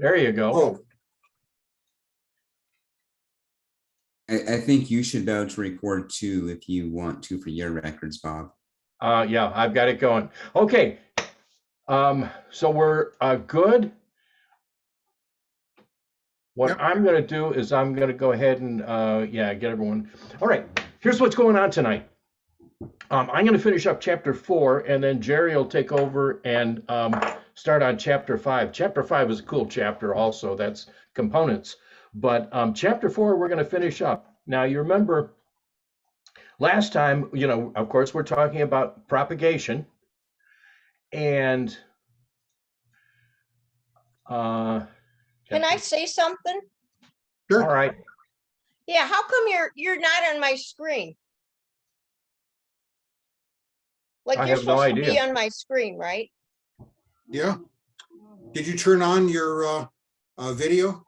There you go. Oh, I think you should be able to record too if you want to for your records, Bob. Yeah, I've got it going. Okay. So we're good. What Yep. I'm going to do is I'm going to go ahead and get everyone. All right. Here's what's going on tonight. I'm going to finish up chapter 4, and then Jerry will take over and start on chapter 5. Chapter 5 is a cool chapter also. That's components. But chapter 4, we're going to finish up. Now, you remember last time, of course, we're talking about propagation. And Can I say something? sure. all right. Yeah, how come you're not on my screen? Like I you're have no supposed to be idea. on my screen, right? Yeah. Did you turn on your video?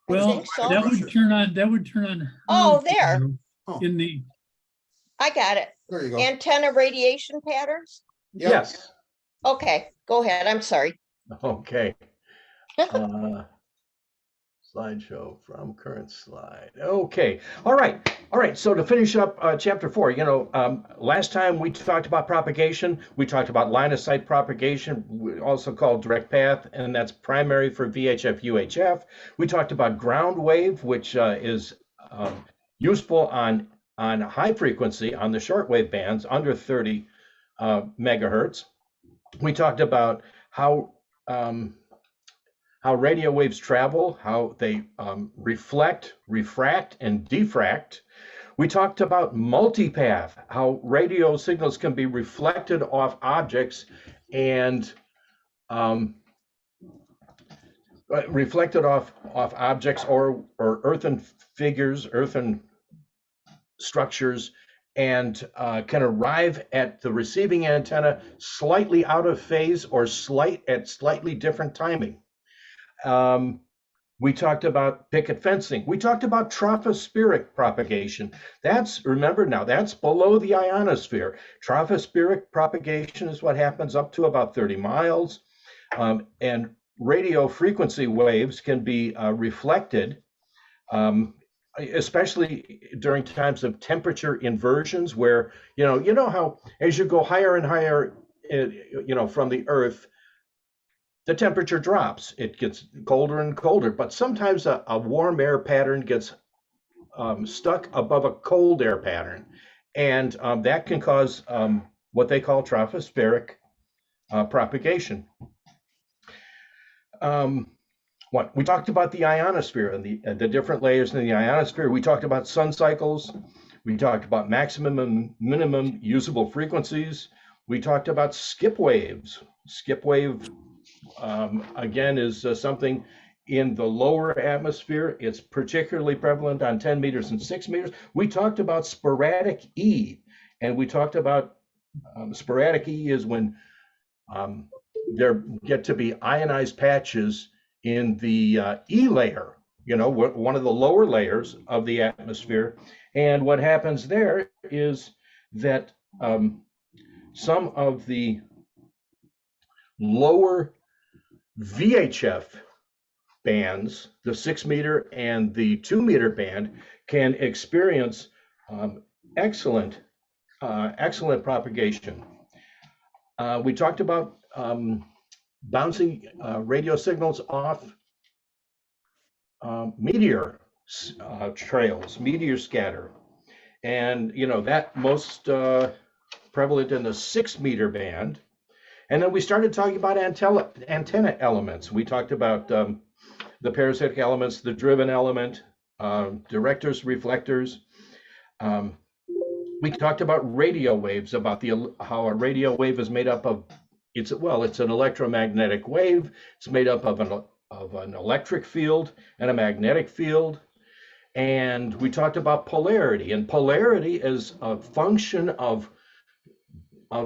I Well, think so. that would turn on. her Oh, there. video Oh, In the, I got it. there you go. Antenna radiation patterns? Yep. Yes. Okay, go ahead. I'm sorry. Okay. Slideshow from current slide. Okay. All right. All right. So to finish up chapter 4, last time we talked about propagation. We talked about line of sight propagation, also called direct path, and that's primary for VHF, UHF. We talked about ground wave, which is useful on high frequency on the shortwave bands under 30 megahertz. We talked about how radio waves travel, how they reflect, refract, and diffract. We talked about multipath, how radio signals can be reflected off objects and reflected off objects or earthen figures, earthen structures, and can arrive at the receiving antenna slightly out of phase or at slightly different timing. We talked about picket fencing. We talked about tropospheric propagation. That's below the ionosphere. Tropospheric propagation is what happens up to about 30 miles. And radio frequency waves can be reflected, especially during times of temperature inversions where, you know how as you go higher and higher, from the Earth, the temperature drops. It gets colder and colder, but sometimes a warm air pattern gets stuck above a cold air pattern. And that can cause what they call tropospheric propagation. We talked about the ionosphere and the different layers in the ionosphere. We talked about sun cycles. We talked about maximum and minimum usable frequencies. We talked about skip waves. Skip wave, again, is something in the lower atmosphere. It's particularly prevalent on 10 meters and 6 meters. We talked about sporadic E, and we talked about sporadic E is when there get to be ionized patches in the E layer, one of the lower layers of the atmosphere. And what happens there is that some of the lower VHF bands, the 6 meter and the 2 meter band, can experience excellent propagation. We talked about bouncing radio signals off meteor trails, meteor scatter, and that most prevalent in the 6 meter band. And then we started talking about antenna elements. We talked about the parasitic elements, the driven element, directors, reflectors. We talked about radio waves, about how a radio wave is made up of. It's an electromagnetic wave. It's made up of an electric field and a magnetic field. And we talked about polarity, and polarity is a function of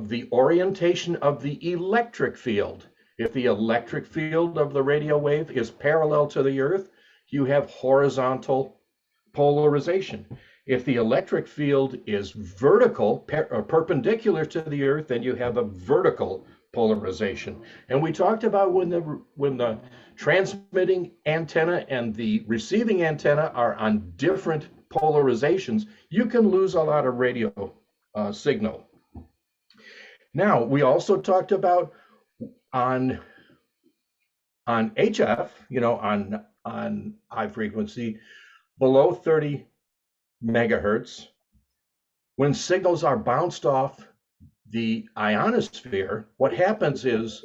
the orientation of the electric field. If the electric field of the radio wave is parallel to the Earth, you have horizontal polarization. If the electric field is vertical or perpendicular to the Earth, then you have a vertical polarization. And we talked about when the transmitting antenna and the receiving antenna are on different polarizations, you can lose a lot of radio signal. Now, we also talked about on HF, on high frequency, below 30 megahertz, when signals are bounced off the ionosphere, what happens is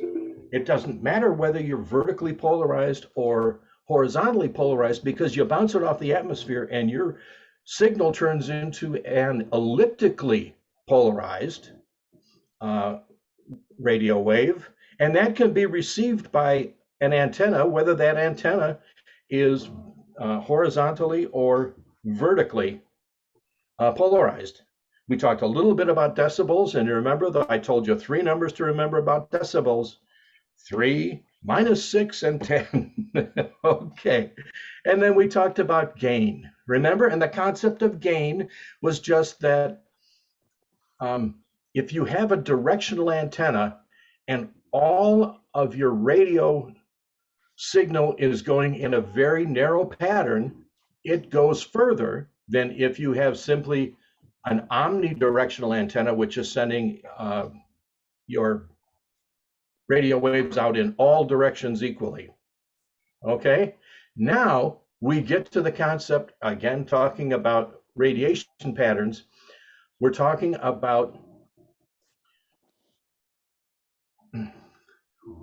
it doesn't matter whether you're vertically polarized or horizontally polarized, because you bounce it off the atmosphere and your signal turns into an elliptically polarized radio wave, and that can be received by an antenna, whether that antenna is horizontally or vertically polarized. We talked a little bit about decibels, and you remember that I told you 3 numbers to remember about decibels: 3, -6, and 10. Okay. And then we talked about gain. Remember? And the concept of gain was just that if you have a directional antenna and all of your radio signal is going in a very narrow pattern, it goes further than if you have simply an omnidirectional antenna, which is sending your radio waves out in all directions equally. Okay, now we get to the concept, again, talking about radiation patterns. We're talking about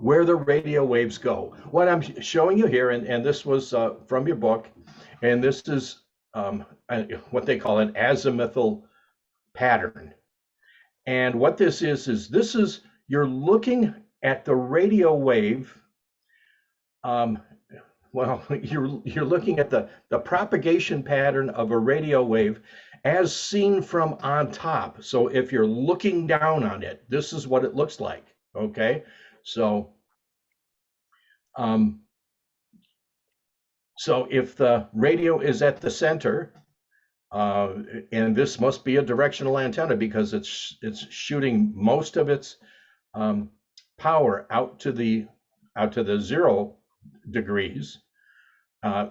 where the radio waves go. What I'm showing you here, and this was from your book, and this is what they call an azimuthal pattern. And what this is you're looking at the radio wave. Well, you're looking at the propagation pattern of a radio wave as seen from on top. So if you're looking down on it, this is what it looks like. Okay, so so if the radio is at the center, and this must be a directional antenna because it's shooting most of its power out to the 0 degrees,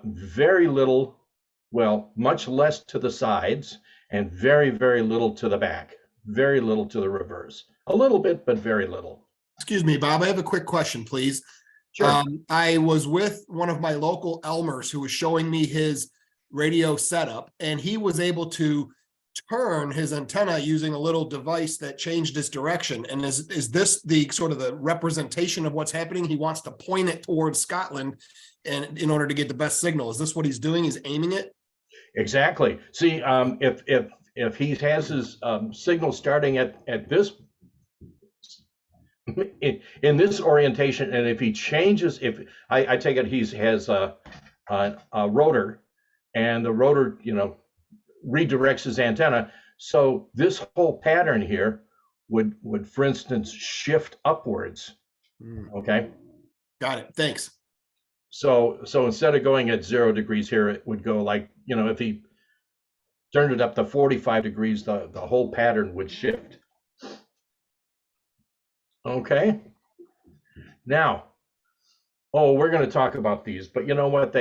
very little, well, much less to the sides, and very, very little to the back, very little to the reverse. A little bit, but very little. Excuse me, Bob, I have a quick question, please. Sure. I was with one of my local Elmers who was showing me his radio setup, and he was able to turn his antenna using a little device that changed its direction. And is this the sort of the representation of what's happening? He wants to point it towards Scotland, and in order to get the best signal. Is this what he's doing? He's aiming it? Exactly. See, if he has his signal starting at this in this orientation, and if he changes, if I take it he has a rotor, and the rotor, redirects his antenna, so this whole pattern here would for instance shift upwards. Okay, Got it. Thanks. so instead of going at 0 degrees here, it would go like, if he turned it up to 45 degrees, the whole pattern would shift. Okay, now, we're going to talk about these, but you know what,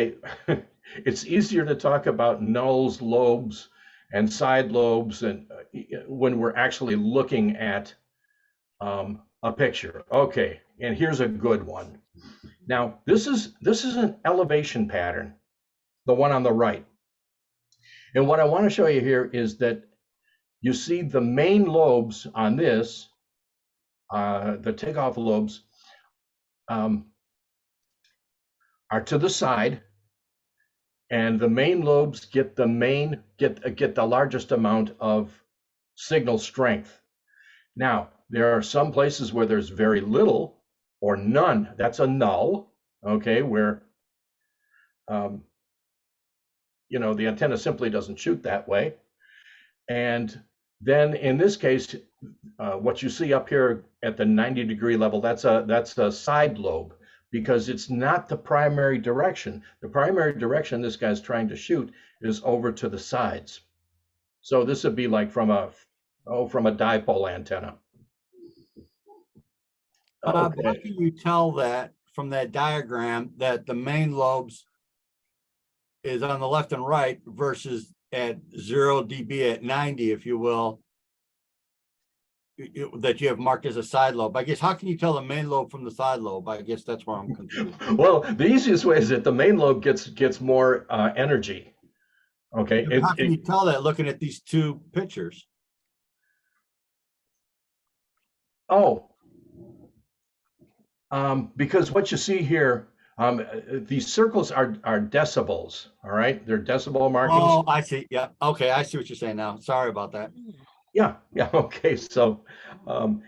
it's easier to talk about nulls, lobes, and side lobes, and when we're actually looking at a picture. Okay, and here's a good one. Now, this is an elevation pattern, the one on the right. And what I want to show you here is that you see the main lobes on this, the takeoff lobes, are to the side, and the main lobes get the largest amount of signal strength. Now, there are some places where there's very little or none. That's a null, okay, where the antenna simply doesn't shoot that way. And then in this case, what you see up here at the 90-degree level, that's a side lobe, because it's not the primary direction. The primary direction this guy's trying to shoot is over to the sides. So this would be like from a dipole antenna. Bob, how Okay. can you tell that from that diagram that the main lobes is on the left and right versus at 0 dB at 90, if you will, that you have marked as a side lobe? I guess, how can you tell the main lobe from the side lobe? I guess that's where I'm confused. Well, the easiest way is that the main lobe gets more energy. Okay. How can you tell that looking at these two pictures? Oh, because what you see here, these circles are decibels. All right, they're decibel markings. Oh, I see. Yeah. Okay. I see what you're saying now. Sorry about that. Yeah, yeah. Okay, so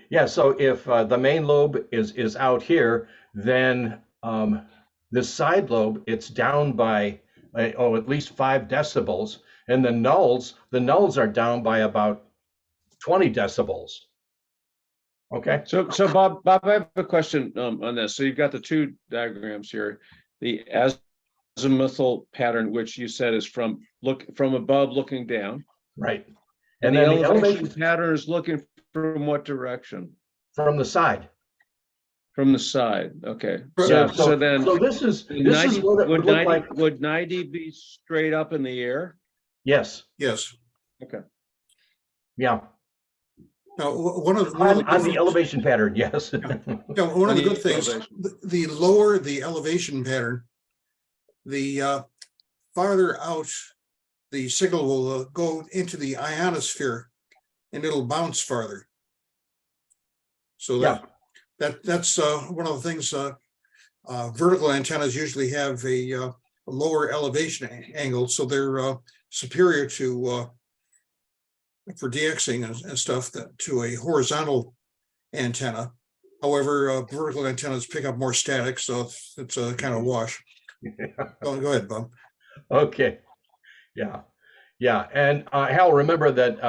yeah, so if the main lobe is out here, then the side lobe, it's down by at least 5 decibels, and the nulls are down by about 20 decibels. Okay. So Bob, I have a question on this. So you've got the two diagrams here, the azimuthal pattern, which you said is from above looking down, Right. and And the then the elevation pattern is looking from what direction? from the side. From the side. Okay. Yeah, So then this is would what it would look like. would 90 be straight up in the air? Yes. Yes. Yeah. Now, one of the On the elevation pattern, yes. one of the good things, the lower the elevation pattern, the farther out the signal will go into the ionosphere, and it'll bounce farther. So that's one of the things. Vertical antennas usually have a lower elevation angle, so they're superior to for DXing and stuff to a horizontal antenna. However, vertical antennas pick up more static, so it's a kind of wash. Go ahead, Bob. Okay. Yeah. Yeah. And Hal, remember that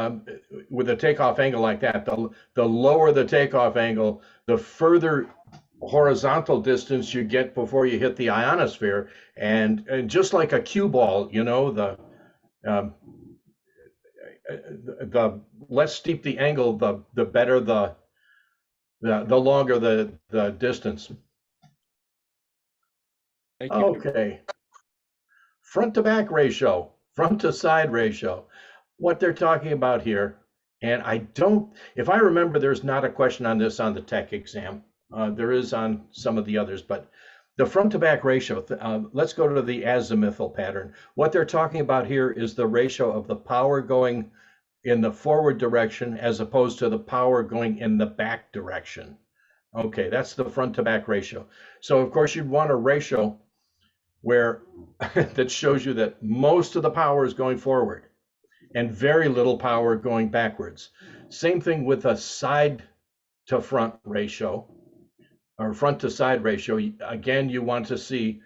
with a takeoff angle like that, the lower the takeoff angle, the further horizontal distance you get before you hit the ionosphere. And just like a cue ball, you know, the less steep the angle, the better the longer the distance. Thank you. Okay. Front to back ratio, front to side ratio. What they're talking about here, and if I remember, there's not a question on this on the tech exam. There is on some of the others, but the front to back ratio, let's go to the azimuthal pattern. What they're talking about here is the ratio of the power going in the forward direction as opposed to the power going in the back direction. Okay, that's the front to back ratio. So of course you'd want a ratio where that shows you that most of the power is going forward and very little power going backwards. Same thing with a side to front ratio or front to side ratio. Again, you want to see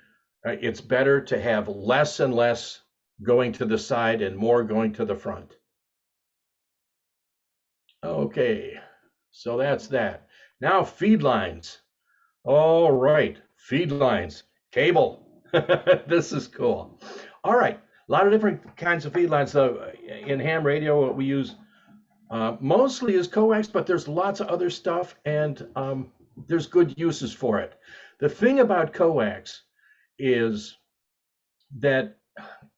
it's better to have less and less going to the side and more going to the front. Okay, so that's that. Now feed lines. All right, feed lines, cable. This is cool. All right, a lot of different kinds of feed lines. So in ham radio, what we use mostly is coax, but there's lots of other stuff, and there's good uses for it. The thing about coax is that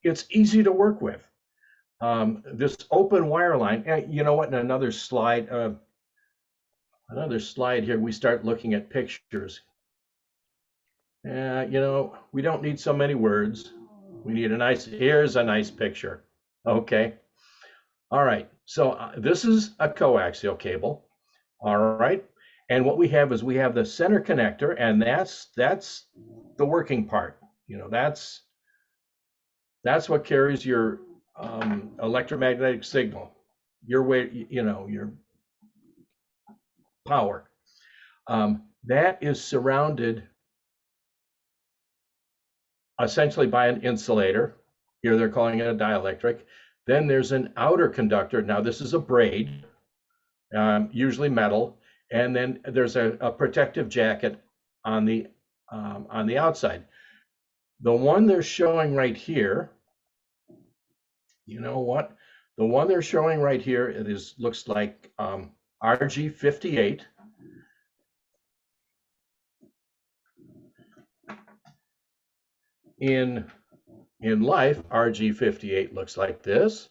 it's easy to work with. This open wire line, you know what, in another slide here, we start looking at pictures. You know, we don't need so many words. We need here's a nice picture. Okay. All right. So this is a coaxial cable. All right. And what we have is we have the center connector, and that's the working part. You know, that's what carries your electromagnetic signal, your way, you know, your power. That is surrounded essentially by an insulator. Here they're calling it a dielectric. Then there's an outer conductor. Now this is a braid, usually metal, and then there's a protective jacket on the outside. The one they're showing right here, you know what? The one they're showing right here, looks like RG58. in life, RG58 looks like this.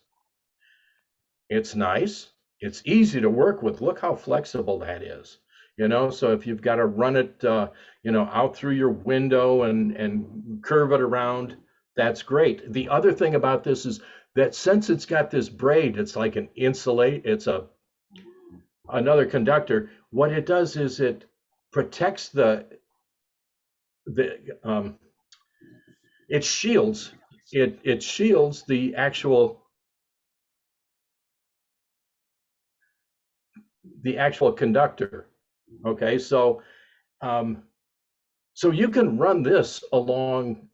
It's nice. It's easy to work with. Look how flexible that is. So if you've got to run it, out through your window and curve it around, that's great. The other thing about this is that since it's got this braid, it's like an insulate. It's another conductor. What it does is it protects it shields the actual conductor. Okay, so you can run this along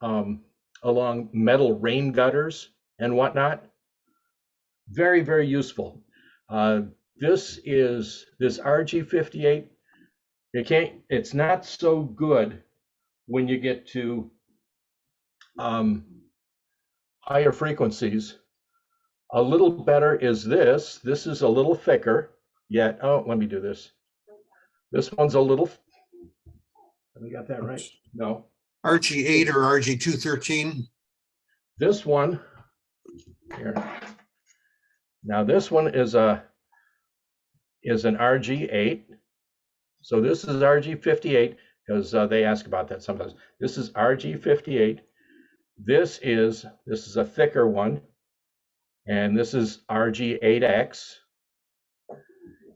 metal rain gutters and whatnot. Very, very useful. This RG58. It's not so good when you get to higher frequencies. A little better is this. This is a little thicker. Yet, let me do this. This one's a little. Have I got that right? No. RG8 or RG213. This one here. Now this one is an RG8. So this is RG58 because they ask about that sometimes. This is RG58. This is a thicker one, and this is RG8X.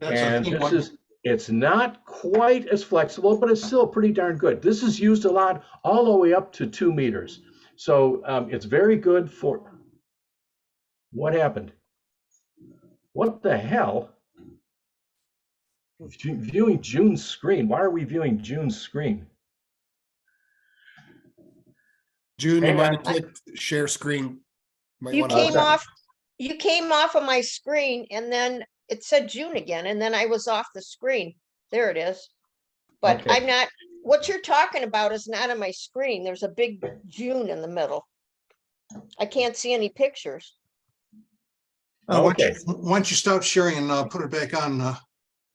And it's not quite as flexible, but it's still pretty darn good. This is used a lot all the way up to 2 meters. So it's very good for, what happened? What the hell? Viewing June's screen. Why are we viewing June's screen? June, you might have clicked share screen. You came off of my screen and then it said June again, and then I was off the screen. There it is. But Okay. I'm not, what you're talking about is not on my screen. There's a big June in the middle. I can't see any pictures. Okay. Once you stop sharing and put it back on,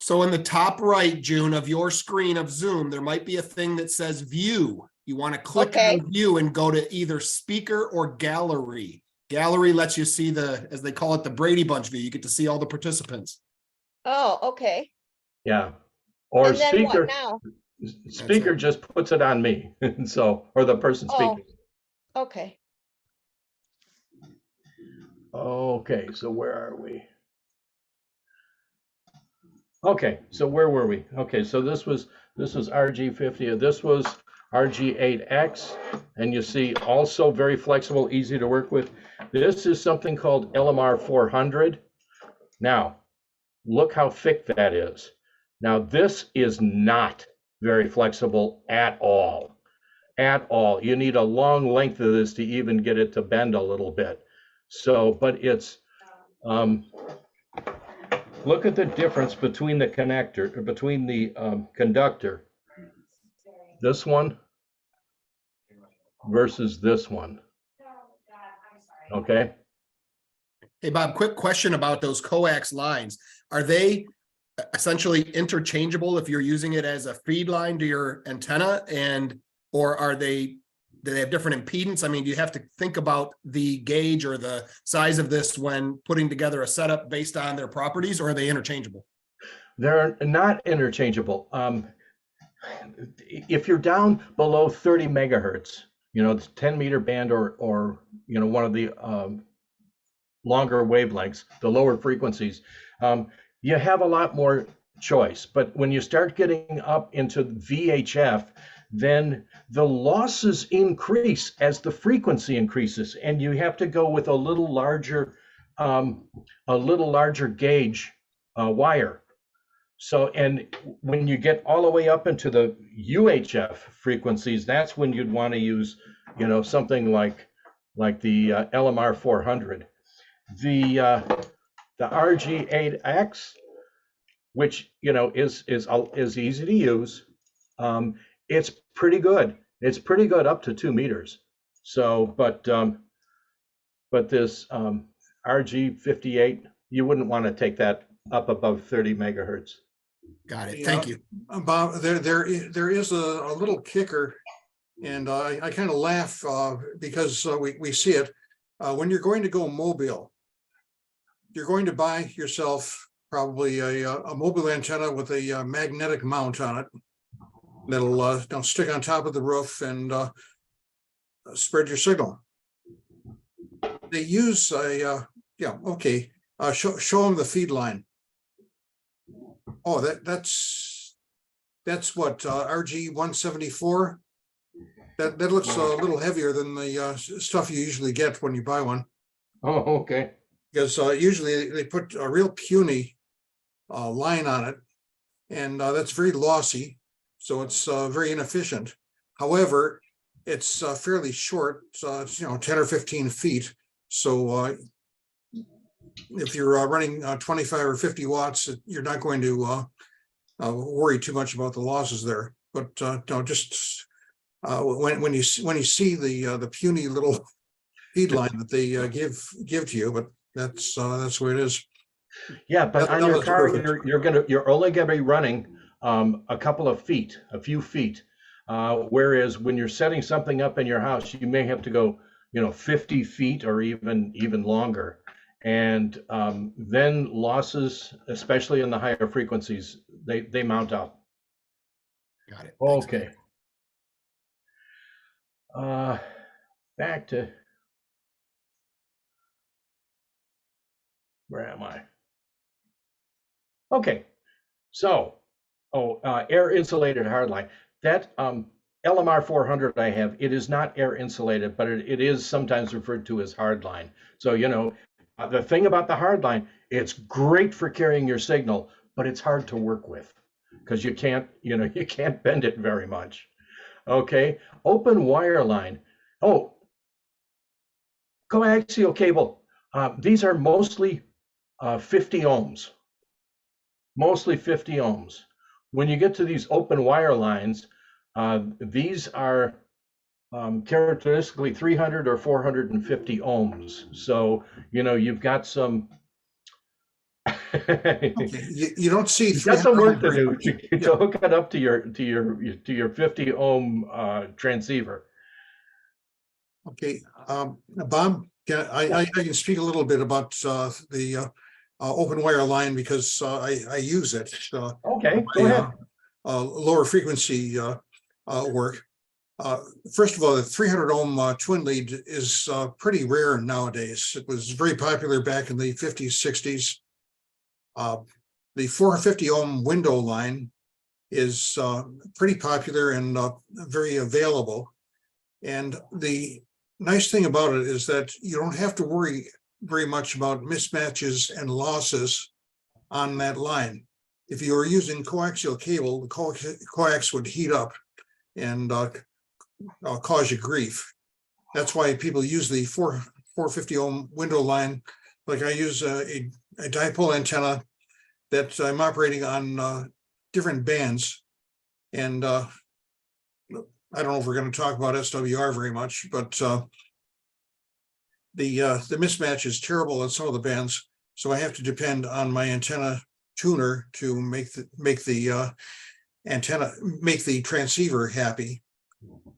So in the top right, June, of your screen of Zoom, there might be a thing that says view. You want to click Okay. on view and go to either speaker or gallery. Gallery lets you see as they call it, the Brady Bunch view. You get to see all the participants. Oh, okay. Yeah. Or And then speaker. what now? Speaker just puts it on me. Or the person Oh. speaking. Okay. Okay, so where are we? Okay, so where were we? Okay, so this was RG50. This was RG8X, and you see also very flexible, easy to work with. This is something called LMR 400. Now, look how thick that is. Now, this is not very flexible at all. At all. You need a long length of this to even get it to bend a little bit. So, but it's, look at the difference between the conductor, this one versus this one. Okay. Hey, Bob, quick question about those coax lines. Are they essentially interchangeable if you're using it as a feed line to your antenna, or do they have different impedance? I mean, do you have to think about the gauge or the size of this when putting together a setup based on their properties, or are they interchangeable? They're not interchangeable. If you're down below 30 megahertz, the 10-meter band or one of the longer wavelengths, the lower frequencies, you have a lot more choice. But when you start getting up into VHF, then the losses increase as the frequency increases, and you have to go with a little larger gauge wire. So, and when you get all the way up into the UHF frequencies, that's when you'd want to use, something like the LMR 400. The RG8X, which is easy to use. It's pretty good. It's pretty good up to 2 meters. So, but this RG58, you wouldn't want to take that up above 30 megahertz. Got it. Yeah. Thank you. Bob, there is a little kicker And I kind of laugh because we see it. When you're going to go mobile, you're going to buy yourself probably a mobile antenna with a magnetic mount on it that'll stick on top of the roof and spread your signal. They use a show them the feed line. Oh, that's what RG 174. That looks a little heavier than the stuff you usually get when you buy one, Oh, okay. because usually they put a real puny line on it, and that's very lossy, so it's very inefficient. However, it's fairly short, it's 10 or 15 feet. So if you're running 25 or 50 watts, you're not going to worry too much about the losses there. But no, just when you see the puny little feed line that they give to you, but that's the way it is. Yeah, but That- on that your was car, perfect. you're only gonna be running a few feet. Whereas when you're setting something up in your house, you may have to go, 50 feet or even longer. And then losses, especially in the higher frequencies, they mount up. Got it. Thanks, Dave. Okay. Back to, where am I? Okay, so, air insulated hardline. That LMR 400 I have, it is not air insulated, but it is sometimes referred to as hardline. So, the thing about the hardline, it's great for carrying your signal, but it's hard to work with because you can't bend it very much. Okay, open wire line. Oh, coaxial cable. These are mostly 50 ohms. Mostly 50 ohms. When you get to these open wire lines, these are characteristically 300 or 450 ohms. So, you've got some Okay, you don't see you've got some work to 300 do to hook it up to your 50 ohm transceiver. Okay, Bob, I can speak a little bit about the open wire line because I use it. Okay, go ahead. Lower frequency work. First of all, the 300 ohm twin lead is pretty rare nowadays. It was very popular back in the 50s, 60s. The 450 ohm window line is pretty popular and very available. And the nice thing about it is that you don't have to worry very much about mismatches and losses on that line. If you were using coaxial cable, the coax would heat up and cause you grief. That's why people use the 450 ohm window line. Like I use a dipole antenna that I'm operating on different bands. And I don't know if we're going to talk about SWR very much, but the mismatch is terrible on some of the bands. So I have to depend on my antenna tuner to make the transceiver happy.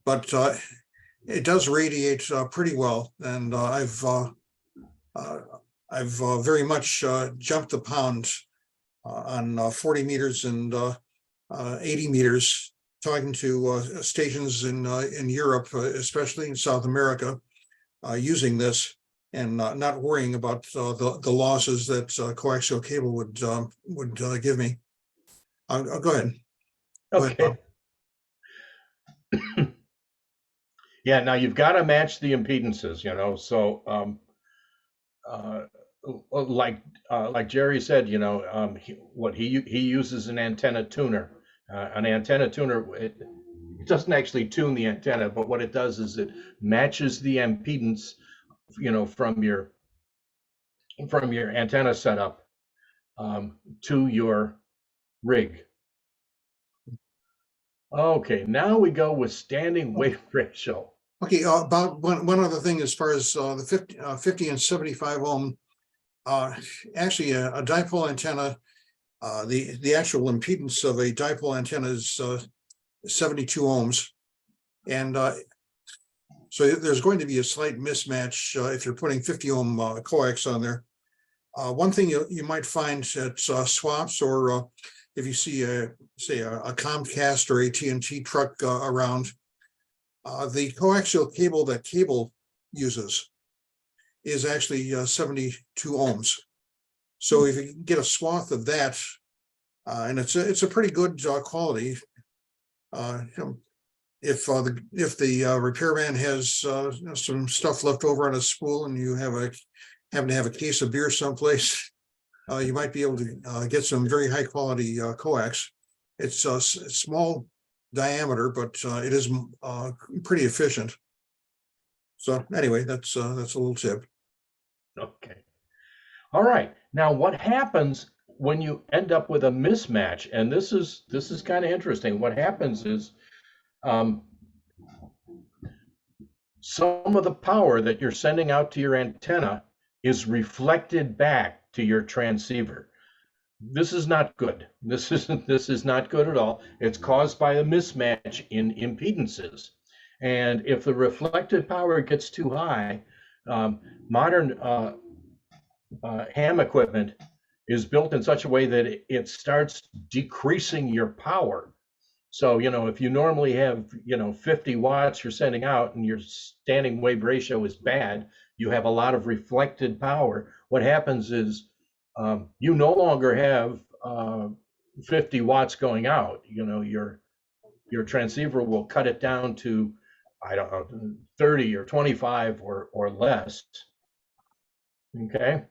But it does radiate pretty well, and I've very much jumped the pound on 40 meters and 80 meters, talking to stations in Europe, especially in South America, using this and not worrying about the losses that coaxial cable would give me. I'll go ahead. Go ahead, Okay. Yeah, now you've got to match the impedances, so like Jerry said, he uses an antenna tuner. An antenna tuner, it doesn't actually tune the antenna, but what it does is it matches the impedance, from your antenna setup to your rig. Okay, now we go with standing wave ratio. Okay, about one other thing as far as the 50 and 75 ohm, actually a dipole antenna, the actual impedance of a dipole antenna is 72 ohms. And so there's going to be a slight mismatch if you're putting 50 ohm coax on there. One thing you might find at swaps, or if you see say a Comcast or AT&T truck around, the coaxial cable that cable uses is actually 72 ohms. So if you can get a swath of that, and it's a pretty good quality. If the repairman has some stuff left over on a spool and you happen to have a case of beer someplace, you might be able to get some very high quality coax. It's a small diameter, but it is pretty efficient. So anyway, that's a little tip. Okay. All right. Now, what happens when you end up with a mismatch? And this is kind of interesting. What happens is some of the power that you're sending out to your antenna is reflected back to your transceiver. This is not good. This is not good at all. It's caused by a mismatch in impedances. And if the reflected power gets too high, modern ham equipment is built in such a way that it starts decreasing your power. So, if you normally have, 50 watts you're sending out and your standing wave ratio is bad, you have a lot of reflected power. What happens is you no longer have 50 watts going out. Your transceiver will cut it down to, I don't know, 30 or 25 or less. Okay.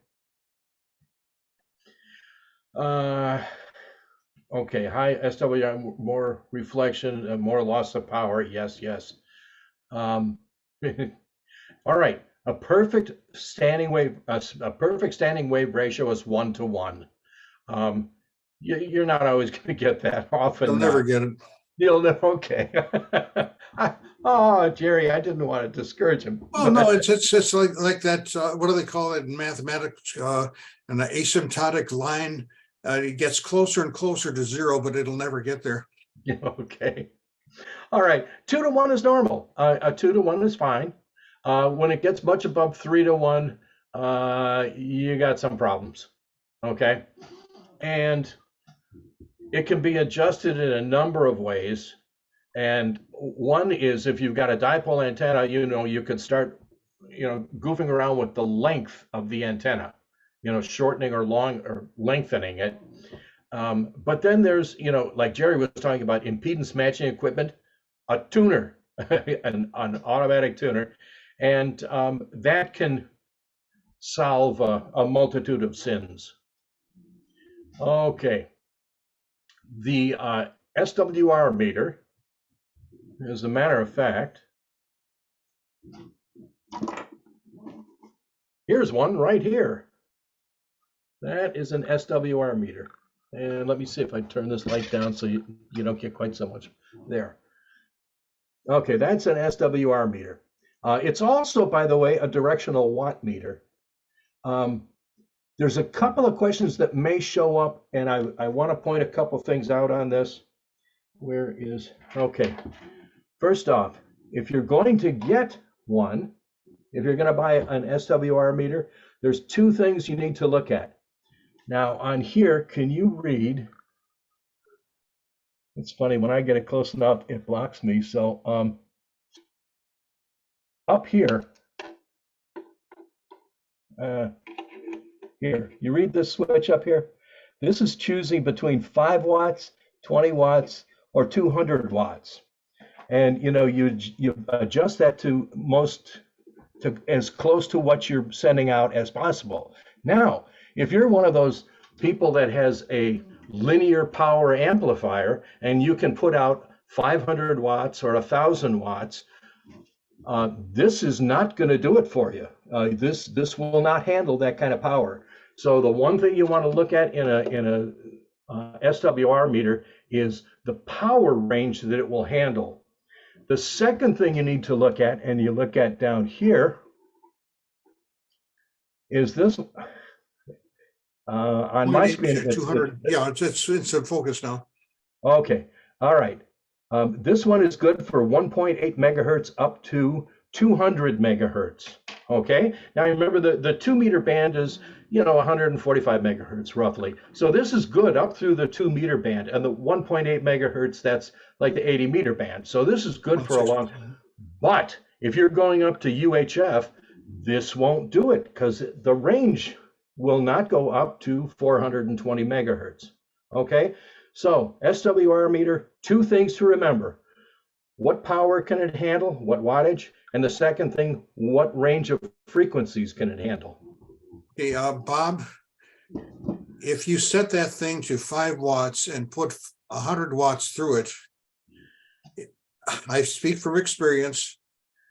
Okay, high SWR, more reflection, more loss of power. Yes. All right, a perfect standing wave ratio is 1:1. You're not always going to get that often. You'll never get it. You'll never. Okay. Oh, Jerry, I didn't want to discourage him. Oh no, it's like that. What do they call it in mathematics? An asymptotic line. It gets closer and closer to zero, but it'll never get there. Okay. All right. 2:1 is normal. A 2:1 is fine. When it gets much above 3:1, you got some problems. Okay. And it can be adjusted in a number of ways. And one is if you've got a dipole antenna, you could start, goofing around with the length of the antenna. Shortening or lengthening it. But then there's, like Jerry was talking about, impedance matching equipment, a tuner, an automatic tuner, and that can solve a multitude of sins. Okay. The SWR meter, as a matter of fact, here's one right here. That is an SWR meter. And let me see if I turn this light down so you don't get quite so much there. Okay, that's an SWR meter. It's also, by the way, a directional watt meter. There's a couple of questions that may show up, and I want to point a couple things out on this. Okay. First off, if you're going to get one, if you're going to buy an SWR meter, there's two things you need to look at. Now on here, can you read? It's funny, when I get it close enough, it blocks me. So up here, here, you read this switch up here? This is choosing between 5 watts, 20 watts, or 200 watts. And you adjust that to as close to what you're sending out as possible. Now, if you're one of those people that has a linear power amplifier and you can put out 500 watts or 1,000 watts, this is not going to do it for you. This will not handle that kind of power. So the one thing you want to look at in a SWR meter is the power range that it will handle. The second thing you need to look at, and you look at down here, is this. On my screen, 200. Yeah, it's in focus now. Okay. All right. This one is good for 1.8 megahertz up to 200 megahertz. Okay, now remember the 2-meter band is 145 megahertz roughly. So this is good up through the 2-meter band, and the 1.8 megahertz, that's like the 80-meter band. So this is good for a long time. But if you're going up to UHF, this won't do it because the range will not go up to 420 megahertz. Okay, so SWR meter, 2 things to remember. What power can it handle? What wattage? And the second thing, what range of frequencies can it handle? Okay, Bob, if you set that thing to 5 watts and put 100 watts through it, I speak from experience,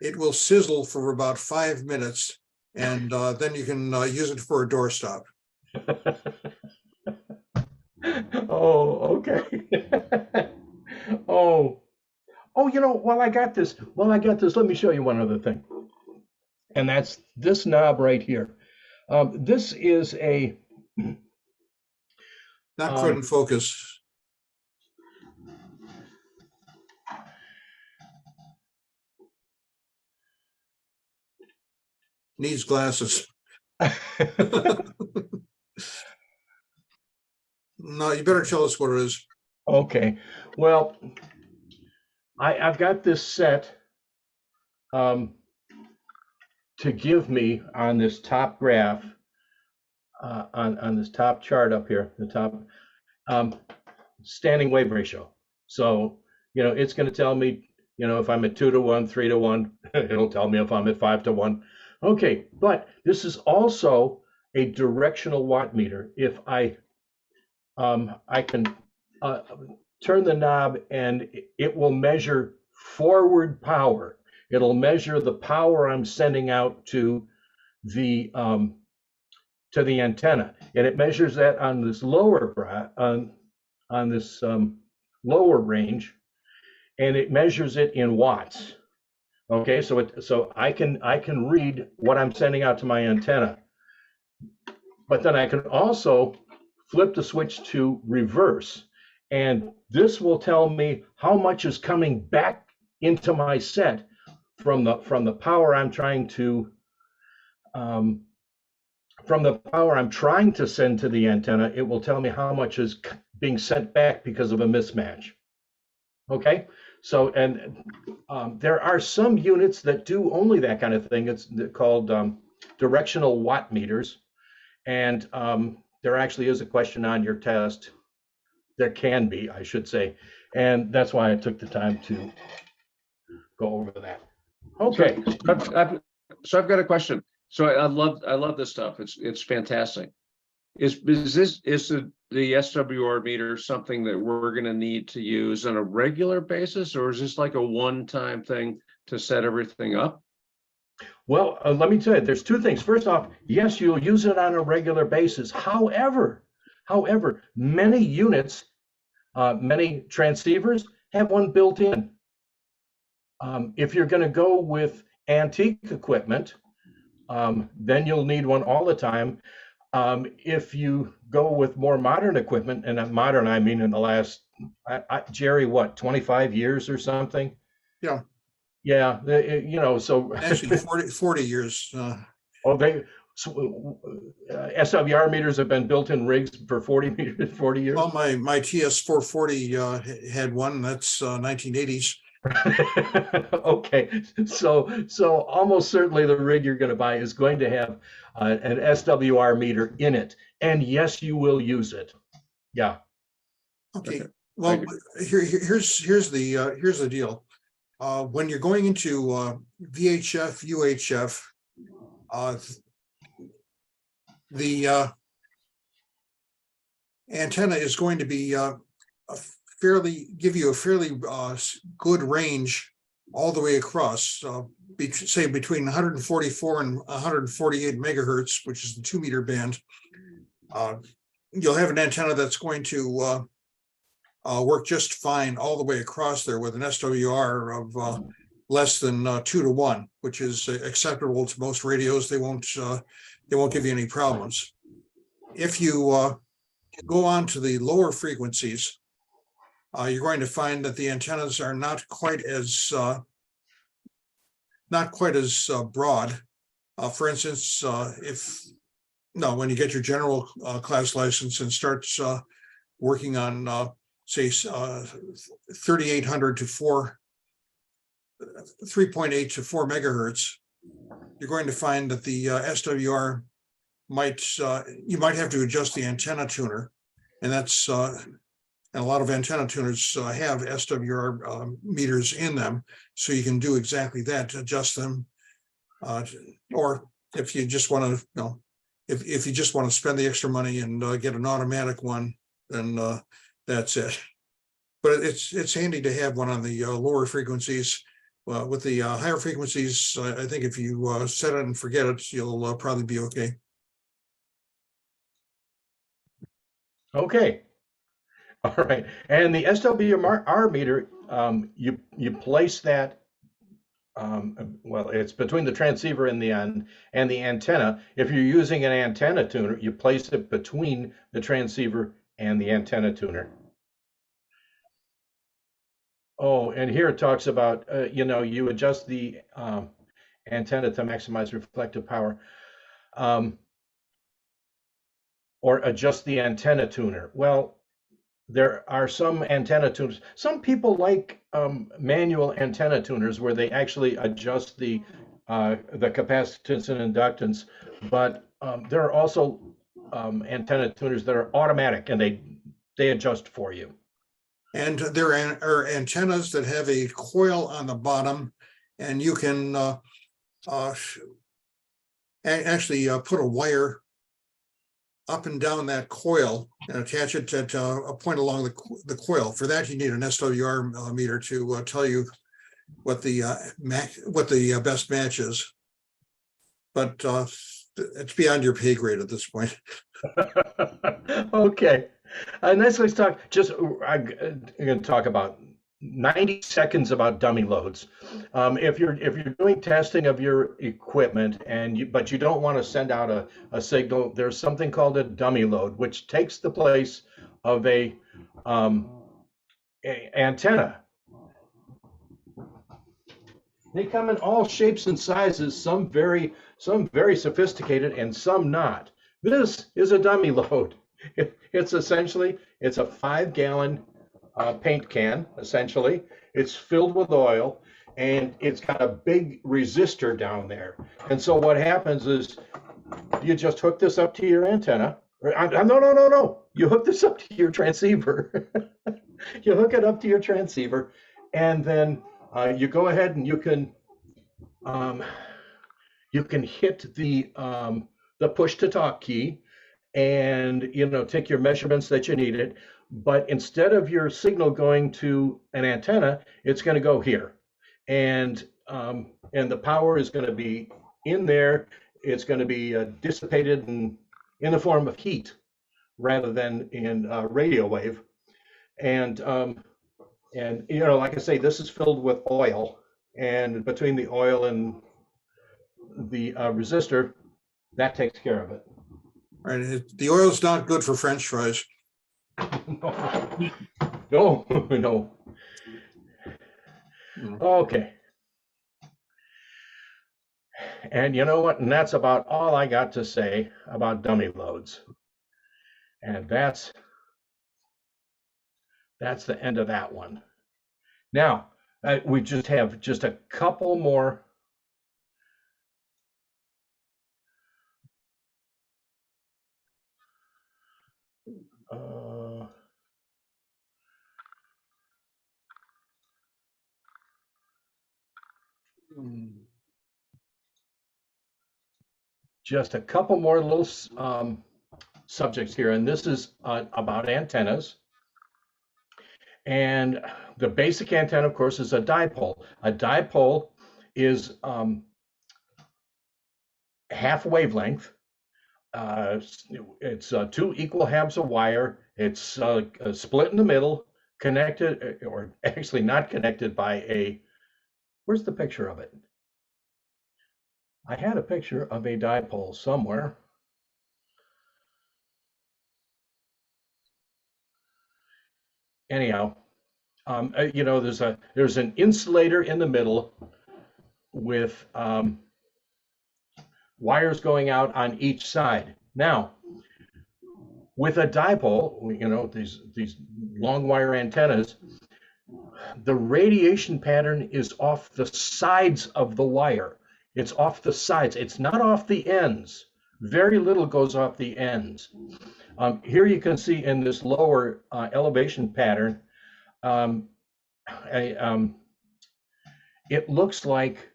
it will sizzle for about 5 minutes, and then you can use it for a doorstop. Oh, okay. Oh, while I got this, let me show you one other thing. And that's this knob right here. This is a, Not quite in focus. Needs glasses. No, you better tell us what it is. okay. Well, I've got this set to give me on this top graph, on this top chart up here, the top standing wave ratio. So, it's going to tell me, if I'm at 2 to 1, 3 to 1, it'll tell me if I'm at 5 to 1. Okay, but this is also a directional watt meter. If I can turn the knob and it will measure forward power. It'll measure the power I'm sending out to the antenna, and it measures that on this lower on this lower range, and it measures it in watts. Okay, so I can read what I'm sending out to my antenna, but then I can also flip the switch to reverse, and this will tell me how much is coming back into my set from the power I'm trying to send to the antenna. It will tell me how much is being sent back because of a mismatch. Okay, so and there are some units that do only that kind of thing. It's called directional watt meters, and there actually is a question on your test. There can be, I should say, and that's why I took the time to go over that. Okay. So I've got a question. So I love this stuff. It's fantastic. Is the SWR meter something that we're going to need to use on a regular basis, or is this like a one-time thing to set everything up? Well, let me tell you, there's 2 things. First off, yes, you'll use it on a regular basis. However, many units, many transceivers have one built in. If you're going to go with antique equipment, then you'll need one all the time. If you go with more modern equipment, and modern, I mean in the last, Jerry, what, 25 years or something? Yeah. Yeah, so. Actually, 40 years. SWR meters have been built in rigs for 40 years. Well, my TS 440 had one. That's 1980s. Okay, so almost certainly the rig you're going to buy is going to have an SWR meter in it, and yes, you will use it. Yeah. Okay. Well, here's the deal. When you're going into VHF, UHF, the antenna is going to be give you a fairly good range all the way across, say between 144 and 148 megahertz, which is the 2-meter band. You'll have an antenna that's going to work just fine all the way across there with an SWR of less than 2 to 1, which is acceptable to most radios. They won't give you any problems. If you go on to the lower frequencies, you're going to find that the antennas are not quite as broad. For instance, when you get your general class license and start working on, say, 3.8 to 3.8 to 4 megahertz, you're going to find that the SWR you might have to adjust the antenna tuner, and that's and a lot of antenna tuners have SWR meters in them, so you can do exactly that, to adjust them. Or if you just want to, if you just want to spend the extra money and get an automatic one, then that's it. But it's handy to have one on the lower frequencies. With the higher frequencies, I think if you set it and forget it, you'll probably be okay. Okay. All right. And the SWR meter, you place that, well, it's between the transceiver and the antenna. If you're using an antenna tuner, you place it between the transceiver and the antenna tuner. Oh, and here it talks about, you adjust the antenna to maximize reflective power, or adjust the antenna tuner. Well, there are some antenna tuners. Some people like manual antenna tuners where they actually adjust the capacitance and inductance, but there are also antenna tuners that are automatic and they adjust for you. And there are antennas that have a coil on the bottom, and you can actually put a wire up and down that coil and attach it at a point along the coil. For that, you need an SWR meter to tell you what the best match is. But it's beyond your pay grade at this point. Okay. Let's talk. I'm going to talk about 90 seconds about dummy loads. If you're doing testing of your equipment but you don't want to send out a signal, there's something called a dummy load, which takes the place of a antenna. They come in all shapes and sizes, some very sophisticated and some not. This is a dummy load. It's a 5-gallon paint can, essentially. It's filled with oil, and it's got a big resistor down there. And so what happens is you just hook this up to your antenna. No. You hook this up to your transceiver. You hook it up to your transceiver, and then you go ahead and you can hit the push to talk key, and take your measurements that you needed. But instead of your signal going to an antenna, it's going to go here, and the power is going to be in there. It's going to be dissipated in the form of heat rather than in radio wave. And like I say, this is filled with oil, and between the oil and the resistor, that takes care of it. Right. The oil's not good for French fries. No. Okay. And you know what? And that's about all I got to say about dummy loads. And that's the end of that one. Now, we just have a couple more. Just a couple more little subjects here, and this is about antennas. And the basic antenna, of course, is a dipole. A dipole is half wavelength. It's 2 equal halves of wire. It's split in the middle, connected, or actually not connected by a, where's the picture of it? I had a picture of a dipole somewhere. Anyhow, You know, there's an insulator in the middle with wires going out on each side. Now, with a dipole, you know, these long wire antennas, the radiation pattern is off the sides of the wire. It's off the sides. It's not off the ends. Very little goes off the ends. Here you can see in this lower elevation pattern, it looks like,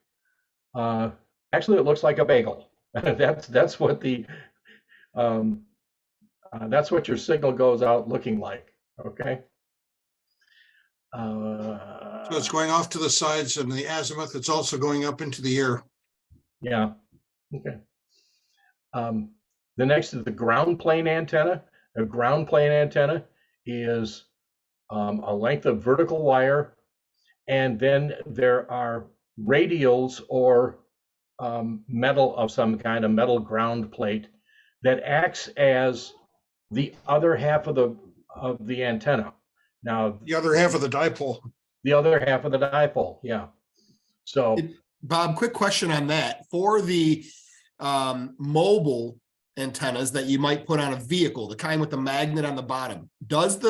actually it looks like a bagel. That's what the that's what your signal goes out looking like. Okay. So it's going off to the sides and the azimuth. It's also going up into the air. Yeah. Okay. The next is the ground plane antenna. A ground plane antenna is a length of vertical wire, and then there are radials or metal of some kind, a metal ground plate that acts as the other half of the antenna. Now, The other half of the dipole. the other half of the dipole, yeah. So Bob, quick question on that. For the mobile antennas that you might put on a vehicle, the kind with the magnet on the bottom, does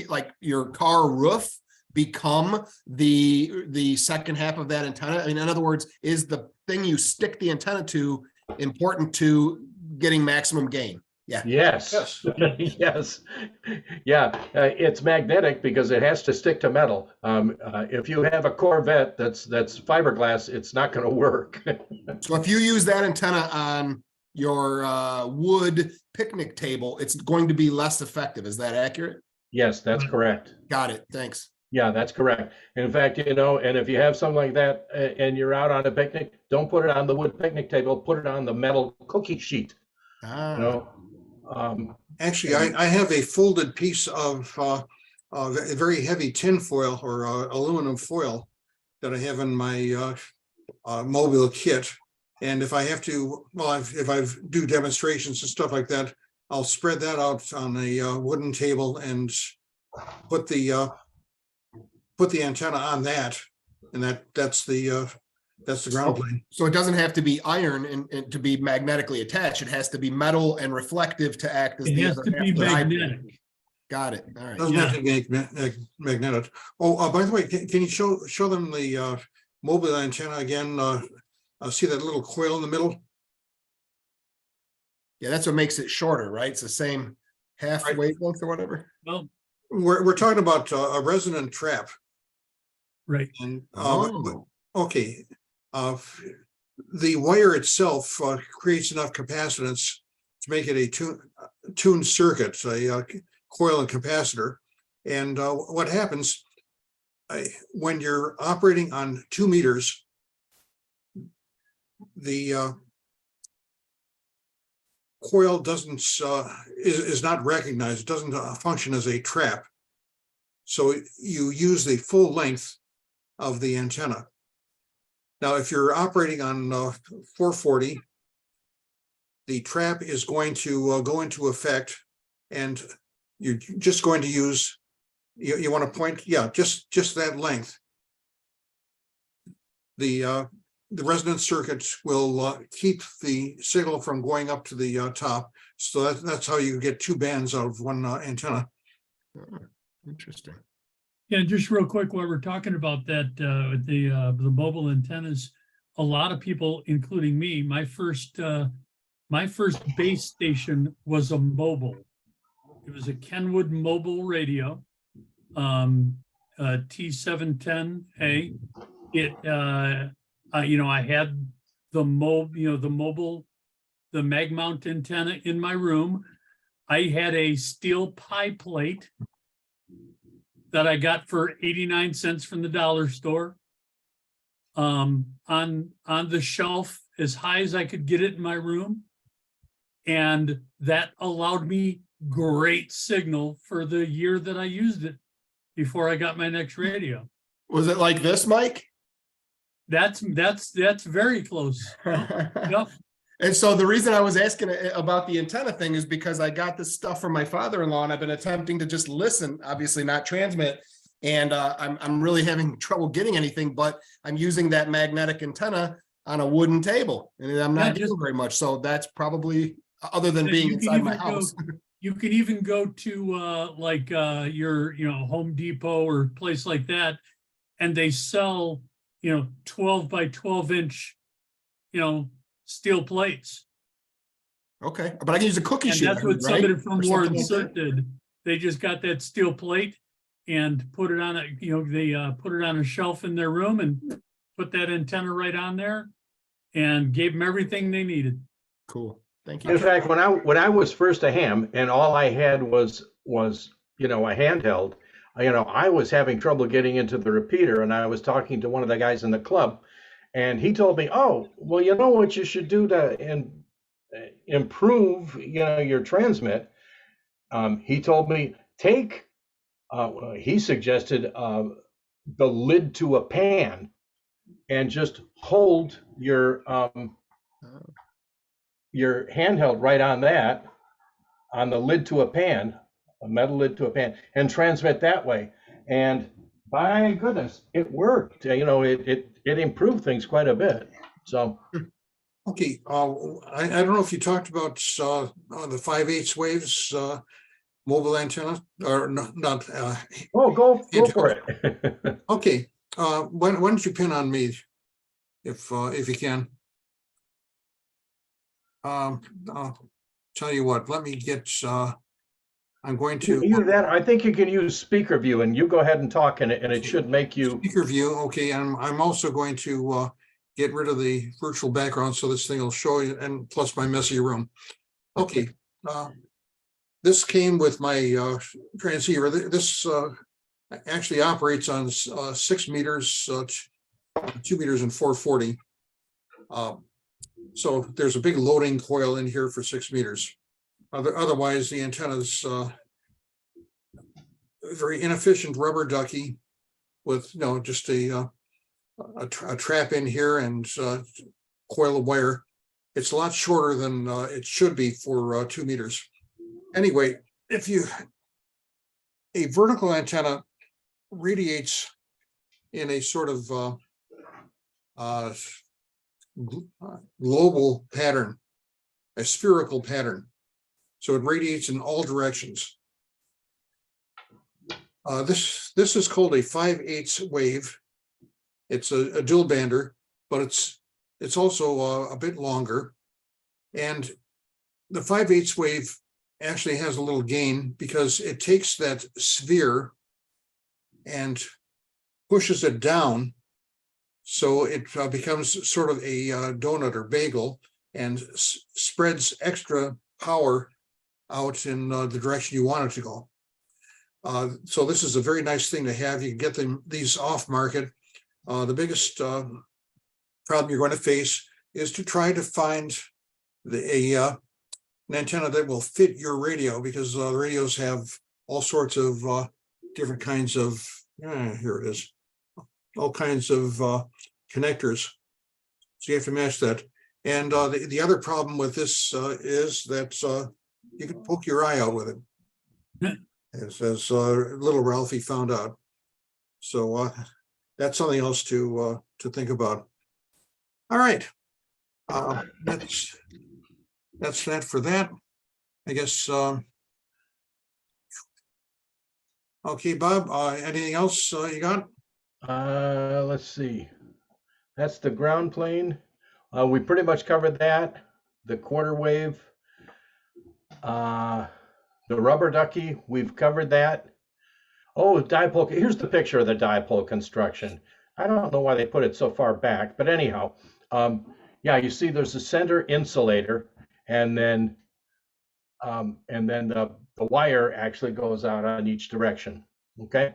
like your car roof become the second half of that antenna? I mean, in other words, is the thing you stick the antenna to important to getting maximum gain? Yeah. yes, yes, yeah. It's magnetic because it has to stick to metal. If you have a Corvette that's fiberglass, it's not going to work. So if you use that antenna on your wood picnic table, it's going to be less effective. Is that accurate? Yes, that's correct. Got it. Thanks. Yeah, that's correct. In fact, you know, and if you have something like that and you're out on a picnic, don't put it on the wood picnic table. Put it on the metal cookie sheet. You know. Actually, I have a folded piece of a very heavy tin foil or aluminum foil that I have in my mobile kit. And if I have to, well, if I do demonstrations and stuff like that, I'll spread that out on a wooden table and put the antenna on that, and that's the ground plane. So it doesn't have to be iron and to be magnetically attached. It has to be metal and reflective to act as It the has other to half be of the dipole. magnetic. Got it. All right. Doesn't have to be magnetic. Oh, by the way, can you show them the mobile antenna again? See that little coil in the middle? Yeah, that's what makes it shorter, right? It's the same half Right. wavelength or whatever. Well, We're talking about a resonant trap. right. And Oh. okay, the wire itself creates enough capacitance to make it a tuned circuit, a coil and capacitor. And what happens when you're operating on 2 meters, the coil doesn't is not recognized. It doesn't function as a trap. So you use the full length of the antenna. Now, if you're operating on 440, the trap is going to go into effect, and you're just going to use, you want to point, yeah, just that length. The resonance circuit will keep the signal from going up to the top. So that's how you get 2 bands out of one antenna. Interesting. Yeah, just real quick, while we're talking about that, the mobile antennas, a lot of people, including me, my first base station was a mobile. It was a Kenwood mobile radio, T710A. It, I had the mobile, the mag mount antenna in my room. I had a steel pie plate that I got for 89 cents from the dollar store, on the shelf as high as I could get it in my room. And that allowed me great signal for the year that I used it before I got my next radio. Was it like this, Mike? That's very close. Yep. And so the reason I was asking about the antenna thing is because I got this stuff from my father-in-law, and I've been attempting to just listen, obviously not transmit, And I'm really having trouble getting anything, but I'm using that magnetic antenna on a wooden table and I'm Yeah, not just- doing very much. So that's probably, other than Yeah, being you can inside my even go- house. You can even go to like your, Home Depot or place like that, and they sell, 12 by 12 inch, steel plates. Okay, but I can use a cookie And sheet, that's what right? somebody from Or Warren something like Surt did. They just got that steel plate and put it on a, they put it on a shelf in their room and put that antenna right on there and gave them everything they needed. Cool, thank In you. fact, when I was first a ham and all I had was a handheld, I was having trouble getting into the repeater, and I was talking to one of the guys in the club, and he told me, "Oh, well, you know what you should do to improve, your transmit." He told me he suggested the lid to a pan, and just hold your handheld right on that, on the lid to a pan, a metal lid to a pan, and transmit that way. And by goodness, it worked. It improved things quite a bit. So Okay, I don't know if you talked about the 5/8 waves mobile antenna or not. go for it. Okay, why don't you pin on me if you can? I'll tell you what, let me get, I'm going to Either that, I think you can use speaker view, and you go ahead and talk, and it should make you. speaker view. Okay, I'm also going to get rid of the virtual background so this thing will show you, and plus my messy room. Okay, this came with my transceiver. This actually operates on 6 meters, 2 meters and 440. So there's a big loading coil in here for 6 meters. Otherwise, the antenna's very inefficient rubber ducky with just a trap in here and coil of wire. It's a lot shorter than it should be for 2 meters. Anyway, a vertical antenna radiates in a sort of global pattern, a spherical pattern. So it radiates in all directions. This is called a 5/8 wave. It's a dual bander, but it's also a bit longer. And the 5/8 wave actually has a little gain because it takes that sphere and pushes it down. So it becomes sort of a donut or bagel and spreads extra power out in the direction you want it to go. So this is a very nice thing to have. You can get these off market. The biggest problem you're going to face is to try to find an antenna that will fit your radio, because the radios have all sorts of different kinds of, here it is, all kinds of connectors. So you have to match that. And the other problem with this is that you can poke your eye out with it, as little Ralphie found out. So that's something else to think about. All right, that's that for that, I guess. Okay, Bob, anything else you got? Let's see. That's the ground plane. We pretty much covered that. The quarter wave. The rubber ducky, we've covered that. Oh, dipole. Here's the picture of the dipole construction. I don't know why they put it so far back, but anyhow, yeah, you see there's a center insulator, and then the wire actually goes out on each direction. Okay.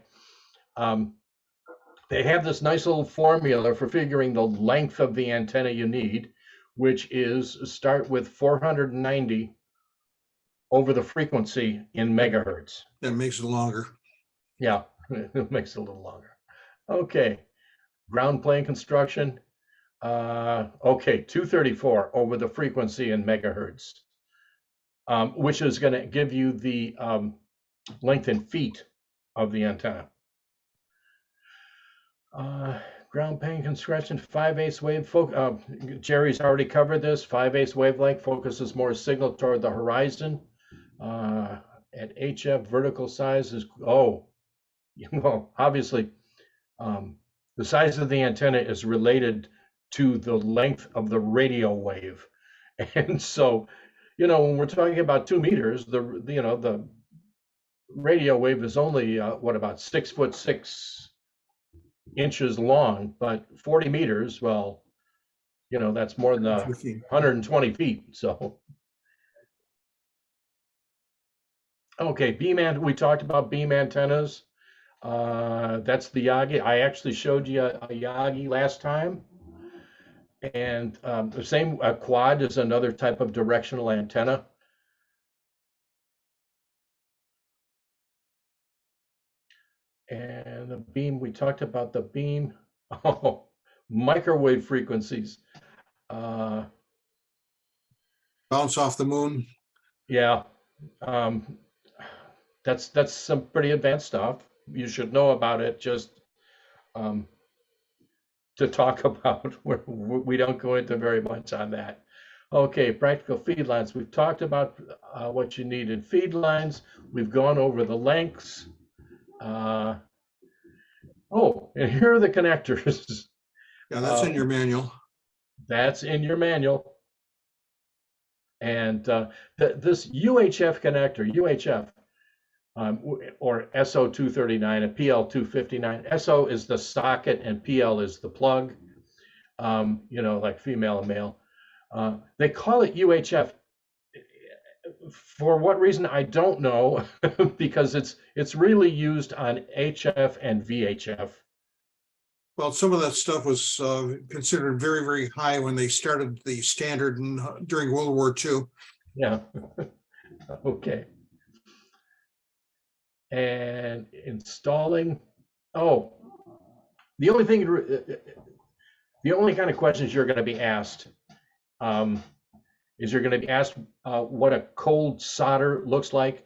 They have this nice little formula for figuring the length of the antenna you need, which is start with 490 over the frequency in megahertz. That makes it longer. Yeah, it makes it a little longer. Okay, ground plane construction. Okay, 234 over the frequency in megahertz, which is going to give you the length in feet of the antenna. Ground plane construction, 5/8 wave. Jerry's already covered this. 5/8 wavelength focuses more signal toward the horizon. At HF, vertical size is, well, obviously, the size of the antenna is related to the length of the radio wave. And so, when we're talking about 2 meters, the radio wave is only, about 6'6" long, but 40 meters, well, that's more than 120 feet. So, okay, we talked about beam antennas. That's the Yagi. I actually showed you a Yagi last time. And the same quad is another type of directional antenna. And the beam, we talked about the beam. Oh, microwave frequencies. Bounce off the moon. Yeah, that's some pretty advanced stuff. You should know about it. Just to talk about, we don't go into very much on that. Okay, practical feed lines. We've talked about what you need in feed lines. We've gone over the lengths. And here are the connectors. Yeah, that's in your manual. That's in your manual. And this UHF connector, UHF, or SO239 and PL259. SO is the socket and PL is the plug, like female and male. They call it UHF. For what reason, I don't know, because it's really used on HF and VHF. Well, some of that stuff was considered very, very high when they started the standard during World War II. Yeah. Okay. And installing. Oh, the only kind of questions you're going to be asked is you're going to be asked what a cold solder looks like.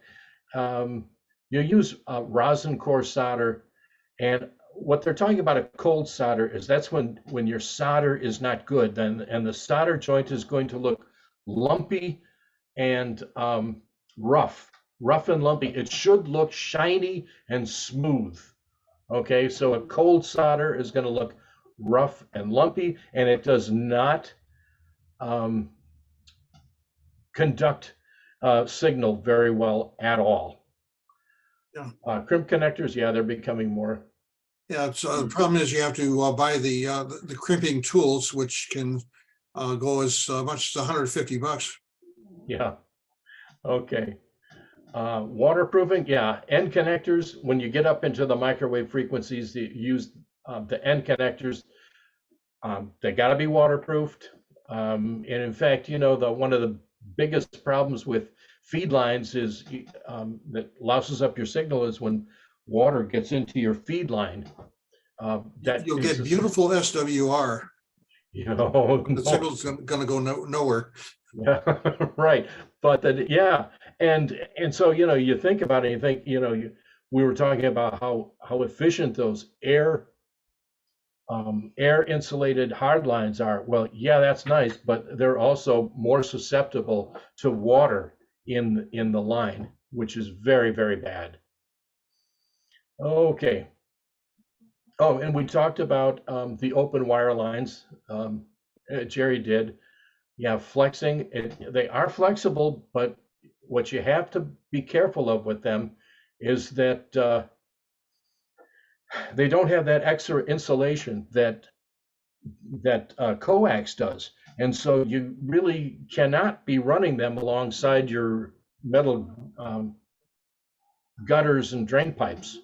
You use rosin core solder, and what they're talking about a cold solder is that's when your solder is not good, and the solder joint is going to look lumpy and rough and lumpy. It should look shiny and smooth. Okay, so a cold solder is going to look rough and lumpy, and it does not conduct signal very well at all. Yeah. Crimp connectors, yeah, they're becoming more. Yeah, so the problem is you have to buy the crimping tools, which can go as much as $150. Yeah. Okay. Waterproofing, yeah. End connectors, when you get up into the microwave frequencies, you use the end connectors. They got to be waterproofed. And in fact, one of the biggest problems with feed lines is that louses up your signal is when water gets into your feed line. You'll get beautiful SWR. The signal's going to go nowhere. Yeah, right. But and so you think about it. You think we were talking about how efficient those air insulated hard lines are. Well, yeah, that's nice, but they're also more susceptible to water in the line, which is very, very bad. Okay. Oh, and we talked about the open wire lines. Jerry did. Yeah, flexing. They are flexible, but what you have to be careful of with them is that they don't have that extra insulation that coax does, and so you really cannot be running them alongside your metal gutters and drain pipes.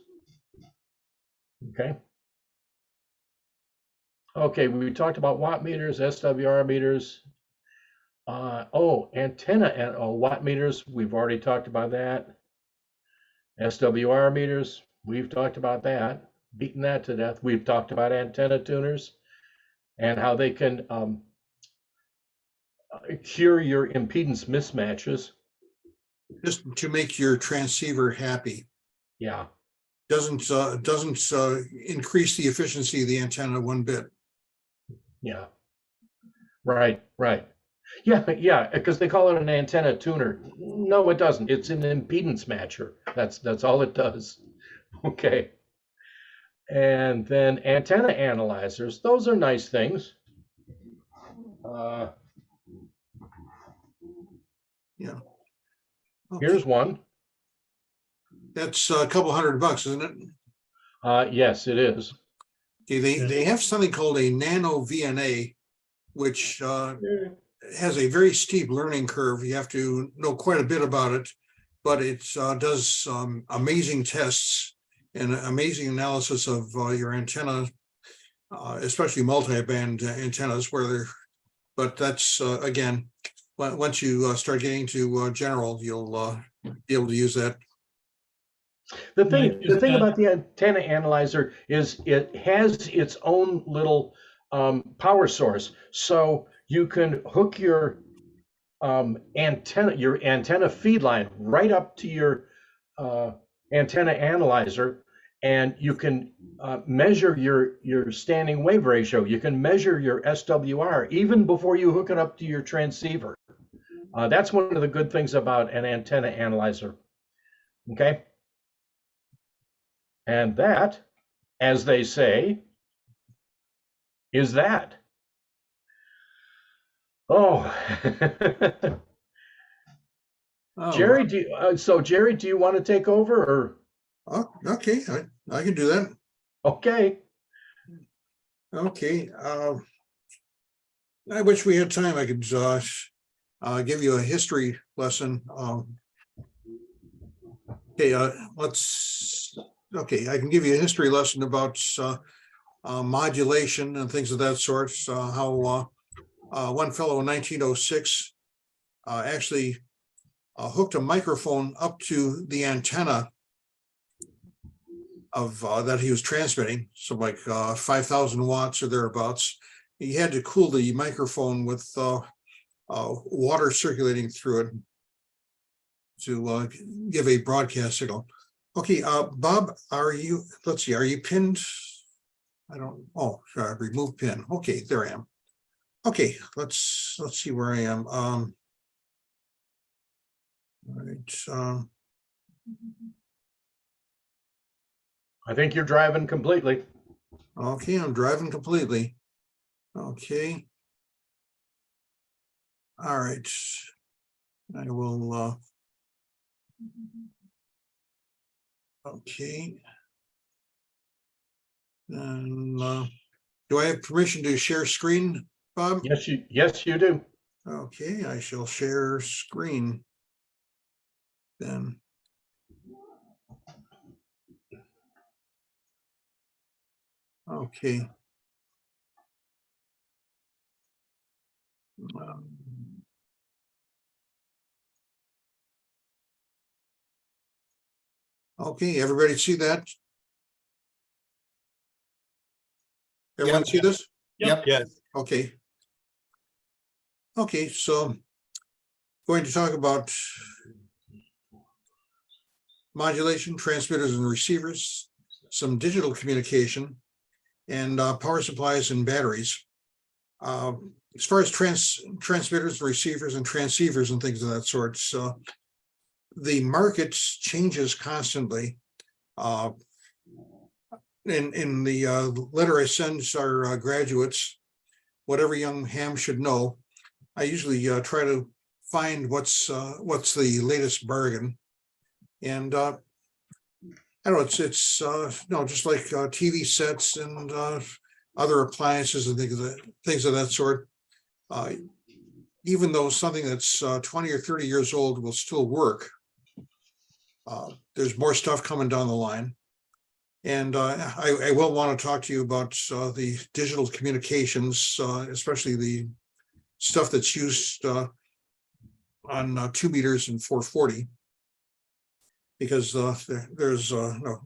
Okay. Okay, we talked about watt meters, SWR meters. Antenna and watt meters, we've already talked about that. SWR meters, we've talked about that, beaten that to death. We've talked about antenna tuners and how they can cure your impedance mismatches. Just to make your transceiver happy. Yeah. doesn't increase the efficiency of the antenna one bit. Yeah. Right, right. Yeah, yeah, because they call it an antenna tuner. No, it doesn't. It's an impedance matcher. That's all it does. Okay. And then antenna analyzers, those are nice things. Uh, Yeah. Okay. Here's one. That's a couple $100, isn't it? Yes, it is. Okay, they have something called a nano VNA, which has a very steep learning curve. You have to know quite a bit about it, but it does amazing tests and amazing analysis of your antenna, especially multi-band antennas where they're, but that's again, once you start getting to general, you'll be able to use that. The Yeah, thing about the antenna analyzer is it has its own little power source, so you can hook your antenna feed line right up to your antenna analyzer, and you can measure your standing wave ratio. You can measure your SWR even before you hook it up to your transceiver. That's one of the good things about an antenna analyzer. Okay. And that, as they say, is that. Oh, Oh, Jerry, Jerry, do you want to take over or? oh, okay, I can do that. Okay. Okay. I wish we had time. I could give you a history lesson. Okay, I can give you a history lesson about modulation and things of that sort. How one fellow in 1906 actually hooked a microphone up to the antenna of that he was transmitting, so like 5,000 watts or thereabouts. He had to cool the microphone with water circulating through it to give a broadcast signal. Okay, Bob, let's see, are you pinned? Oh, sorry, remove pin. Okay, there I am. Okay, let's see where I am. All right. I think you're driving completely. Okay, I'm driving completely. Okay. All right. I will. Okay. And do I have permission to share screen, Bob? Yes, you do. Okay, I shall share screen. Then. Okay. Okay, everybody see that? Everyone see this? Yep. Yes. Okay. Okay, so going to talk about modulation, transmitters and receivers, some digital communication, and power supplies and batteries. As far as transmitters, receivers, and transceivers and things of that sort, so the market changes constantly. In the letter I send our graduates, whatever young ham should know, I usually try to find what's the latest bargain, and I don't know, it's just like TV sets and other appliances and things of that sort. Even though something that's 20 or 30 years old will still work, there's more stuff coming down the line. And I will want to talk to you about the digital communications, especially the stuff that's used on 2 meters and 440, because there's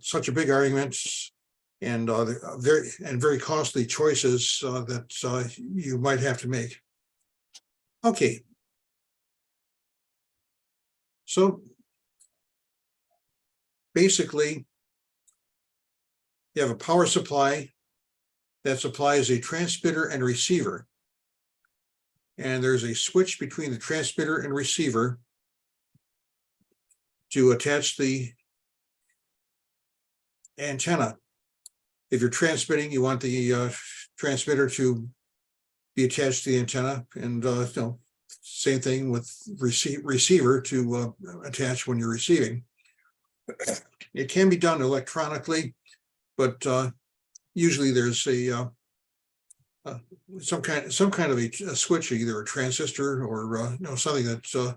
such a big argument and very costly choices that you might have to make. Okay. So basically, you have a power supply that supplies a transmitter and receiver. And there's a switch between the transmitter and receiver to attach the antenna. If you're transmitting, you want the transmitter to be attached to the antenna, and same thing with receiver to attach when you're receiving. It can be done electronically, but usually there's a some kind of a switch, either a transistor or something that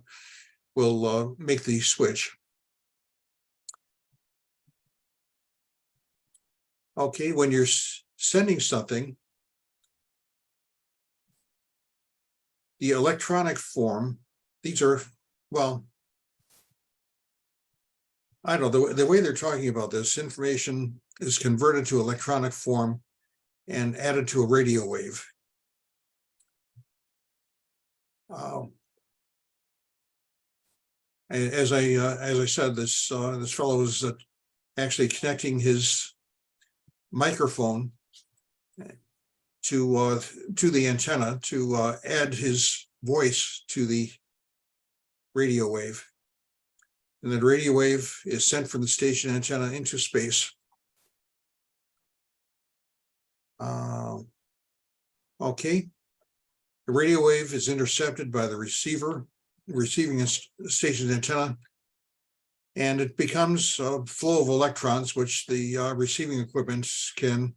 will make the switch. Okay, when you're sending something, the electronic form, these are, well, I don't know, the way they're talking about this, information is converted to electronic form and added to a radio wave. As I said, this fellow is actually connecting his microphone to the antenna to add his voice to the radio wave. And the radio wave is sent from the station antenna into space. Okay. The radio wave is intercepted by the receiver, receiving a station's antenna, and it becomes a flow of electrons, which the receiving equipment can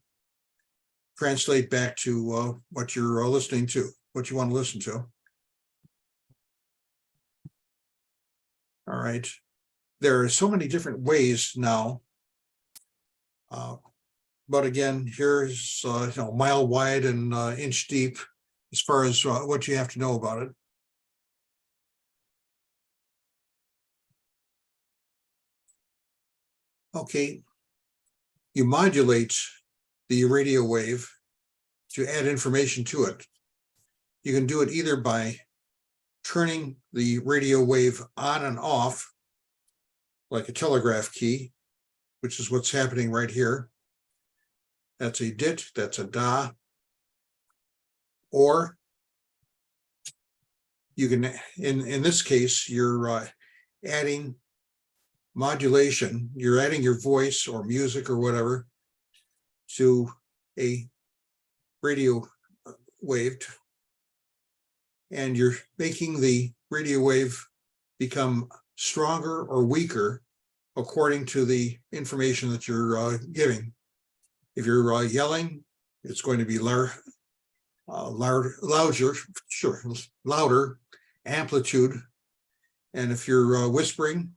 translate back to what you're listening to, what you want to listen to. All right. There are so many different ways now. But again, here's mile wide and inch deep as far as what you have to know about it. Okay, you modulate the radio wave to add information to it. You can do it either by turning the radio wave on and off, like a telegraph key, which is what's happening right here. That's a dit, that's a da. Or you can, in this case, you're adding modulation, you're adding your voice or music or whatever to a radio wave, and you're making the radio wave become stronger or weaker according to the information that you're giving. If you're yelling, it's going to be louder, louder amplitude. And if you're whispering,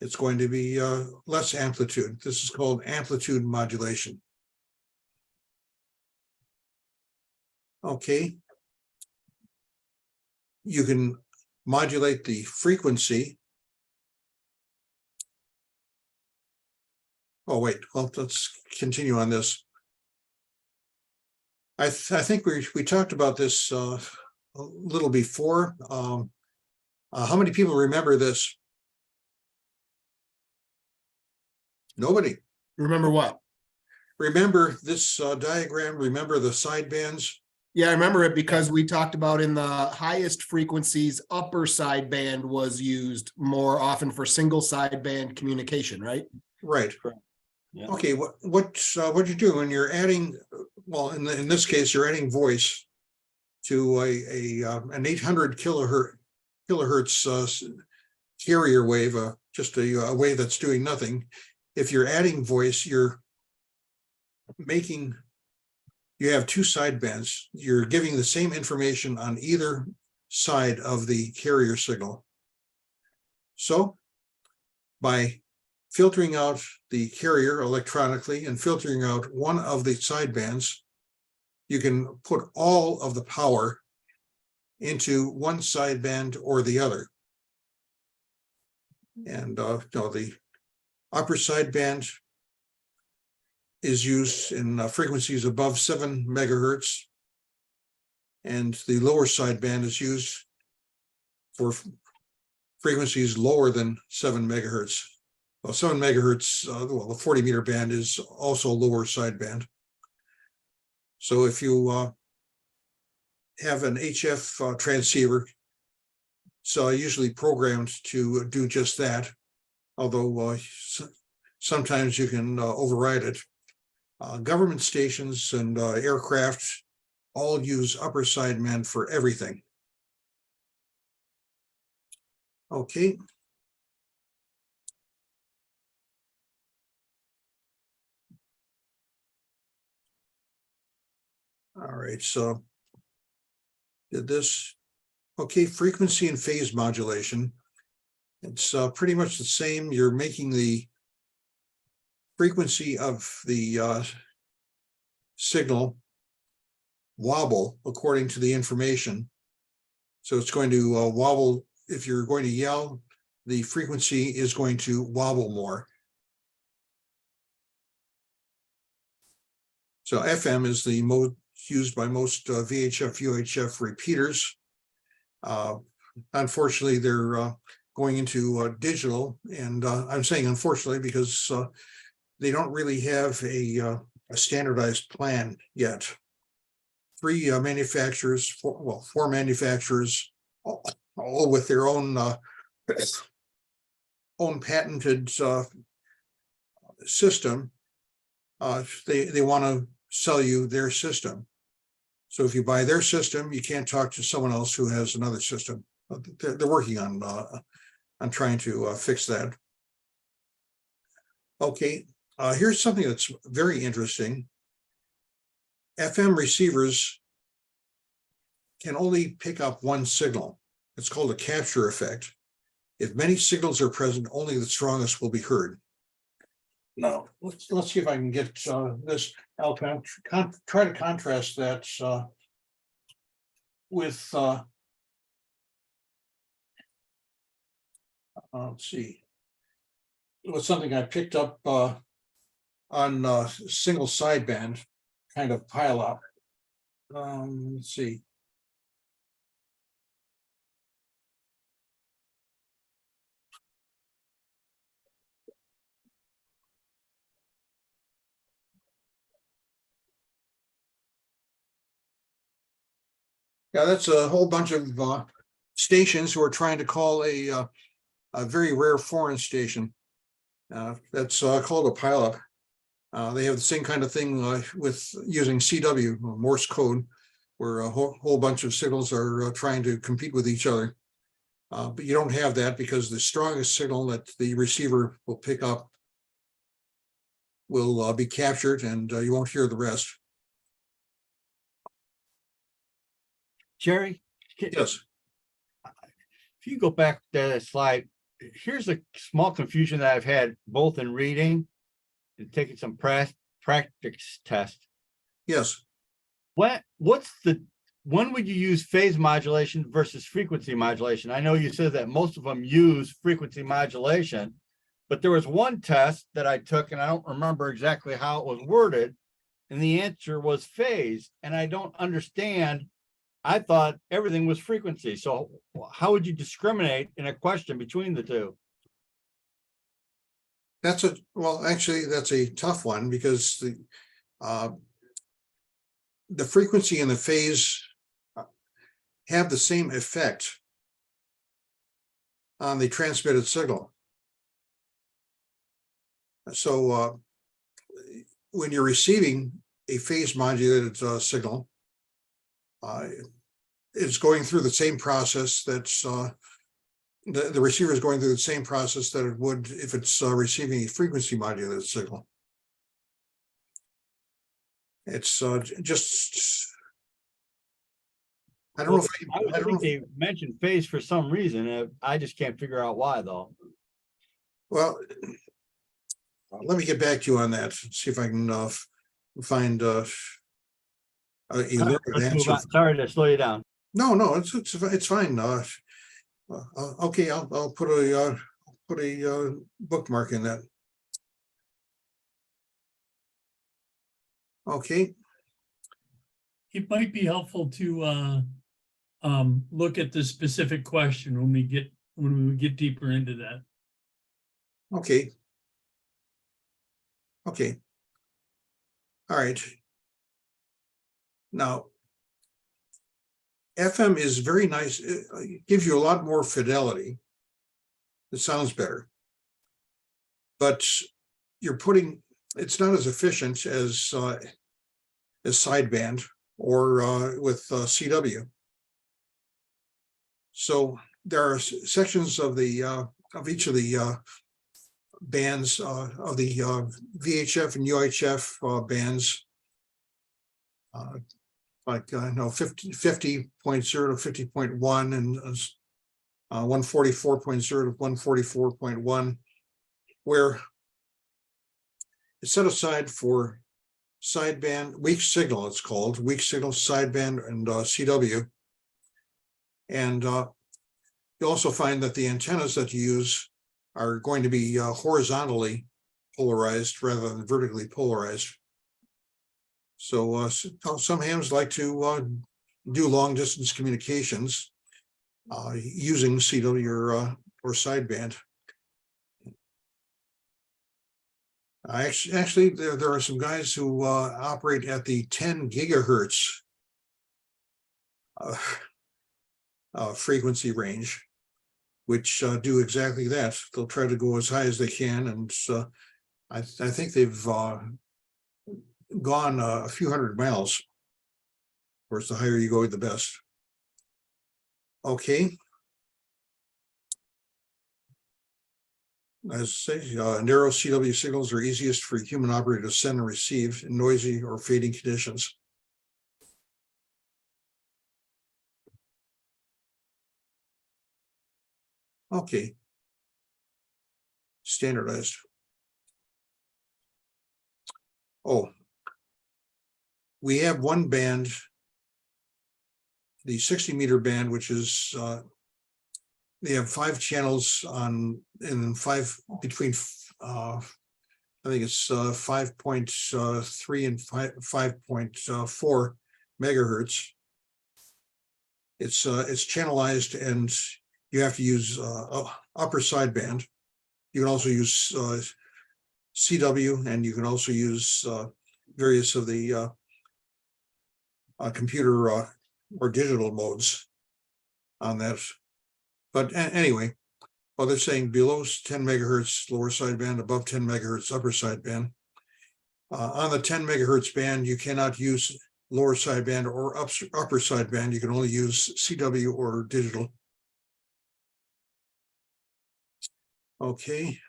it's going to be less amplitude. This is called amplitude modulation. Okay. You can modulate the frequency. Oh, wait, well, let's continue on this. I think we talked about this a little before. How many people remember this? Nobody. Remember what? Remember this diagram? Remember the sidebands? Yeah, I remember it because we talked about in the highest frequencies, upper sideband was used more often for single sideband communication, right? Right. Yeah. Okay, what you do when you're adding, well, in this case, you're adding voice to an 800 kilohertz carrier wave, just a wave that's doing nothing. If you're adding voice, you have two sidebands. You're giving the same information on either side of the carrier signal. So by filtering out the carrier electronically and filtering out one of the sidebands, you can put all of the power into one sideband or the other. And the upper sideband is used in frequencies above 7 megahertz, and the lower sideband is used for frequencies lower than 7 megahertz. well, 7 megahertz, well, the 40 meter band is also a lower sideband. So if you have an HF transceiver, so usually programmed to do just that, although sometimes you can override it. Government stations and aircraft all use upper sideband for everything. Okay. All right, so did this. Okay, frequency and phase modulation. It's pretty much the same. You're making the frequency of the signal wobble according to the information. So it's going to wobble. If you're going to yell, the frequency is going to wobble more. So FM is the most used by most VHF, UHF repeaters. Unfortunately, they're going into digital, and I'm saying unfortunately because they don't really have a standardized plan yet. 3 manufacturers, 4 manufacturers, all with their own patented system. They want to sell you their system. So if you buy their system, you can't talk to someone else who has another system. They're working on trying to fix that. Okay, here's something that's very interesting. FM receivers can only pick up one signal. It's called a capture effect. If many signals are present, only the strongest will be heard. Now, let's see if I can get this. I'll try to contrast that with, let's see, it was something I picked up on single sideband kind of pile up. Let's see. Yeah, that's a whole bunch of stations who are trying to call a very rare foreign station. That's called a pileup. They have the same kind of thing with using CW, Morse code, where a whole bunch of signals are trying to compete with each other. But you don't have that because the strongest signal that the receiver will pick up will be captured, and you won't hear the rest. Jerry? Yes. If you go back to that slide, here's a small confusion that I've had both in reading and taking some practice test. Yes. When would you use phase modulation versus frequency modulation? I know you said that most of them use frequency modulation, but there was one test that I took and I don't remember exactly how it was worded, and the answer was phase, and I don't understand. I thought everything was frequency. So how would you discriminate in a question between the two? Actually, that's a tough one because the frequency and the phase have the same effect on the transmitted signal. So when you're receiving a phase modulated signal, it's going through the same process that's the receiver is going through the same process that it would if it's receiving a frequency modulated signal. It's just, I don't know if I think they mentioned phase for some reason. I just can't figure out why though. Well, let me get back to you on that. See if I can find a Let's move on. Sorry to slow you down. No, it's fine. Okay, I'll put a bookmark in that. Okay. It might be helpful to look at the specific question when we get deeper into that. Okay. Okay. All right. Now, FM is very nice. It gives you a lot more fidelity. It sounds better. But it's not as efficient as sideband or with CW. So there are sections of each of the bands of the VHF and UHF bands, like 50.0 to 50.1 and 144.0 to 144.1, where it's set aside for sideband, weak signal, it's called weak signal, sideband, and CW. And you also find that the antennas that you use are going to be horizontally polarized rather than vertically polarized. So some hams like to do long distance communications using CW or sideband. Actually, there are some guys who operate at the 10 gigahertz frequency range, which do exactly that. They'll try to go as high as they can, and I think they've gone a few hundred miles. Of course, the higher you go, the best. Okay. As I say, narrow CW signals are easiest for a human operator to send and receive in noisy or fading conditions. Okay. Standardized. Oh, we have one band, the 60-meter band, which is they have 5 channels on between I think it's 5.3 and 5.4 megahertz. It's channelized, and you have to use upper sideband. You can also use CW, and you can also use various of the computer or digital modes on that. But anyway, well, they're saying below 10 megahertz lower sideband, above 10 megahertz upper sideband. On the 10 megahertz band, you cannot use lower sideband or upper sideband. You can only use CW or digital. Okay.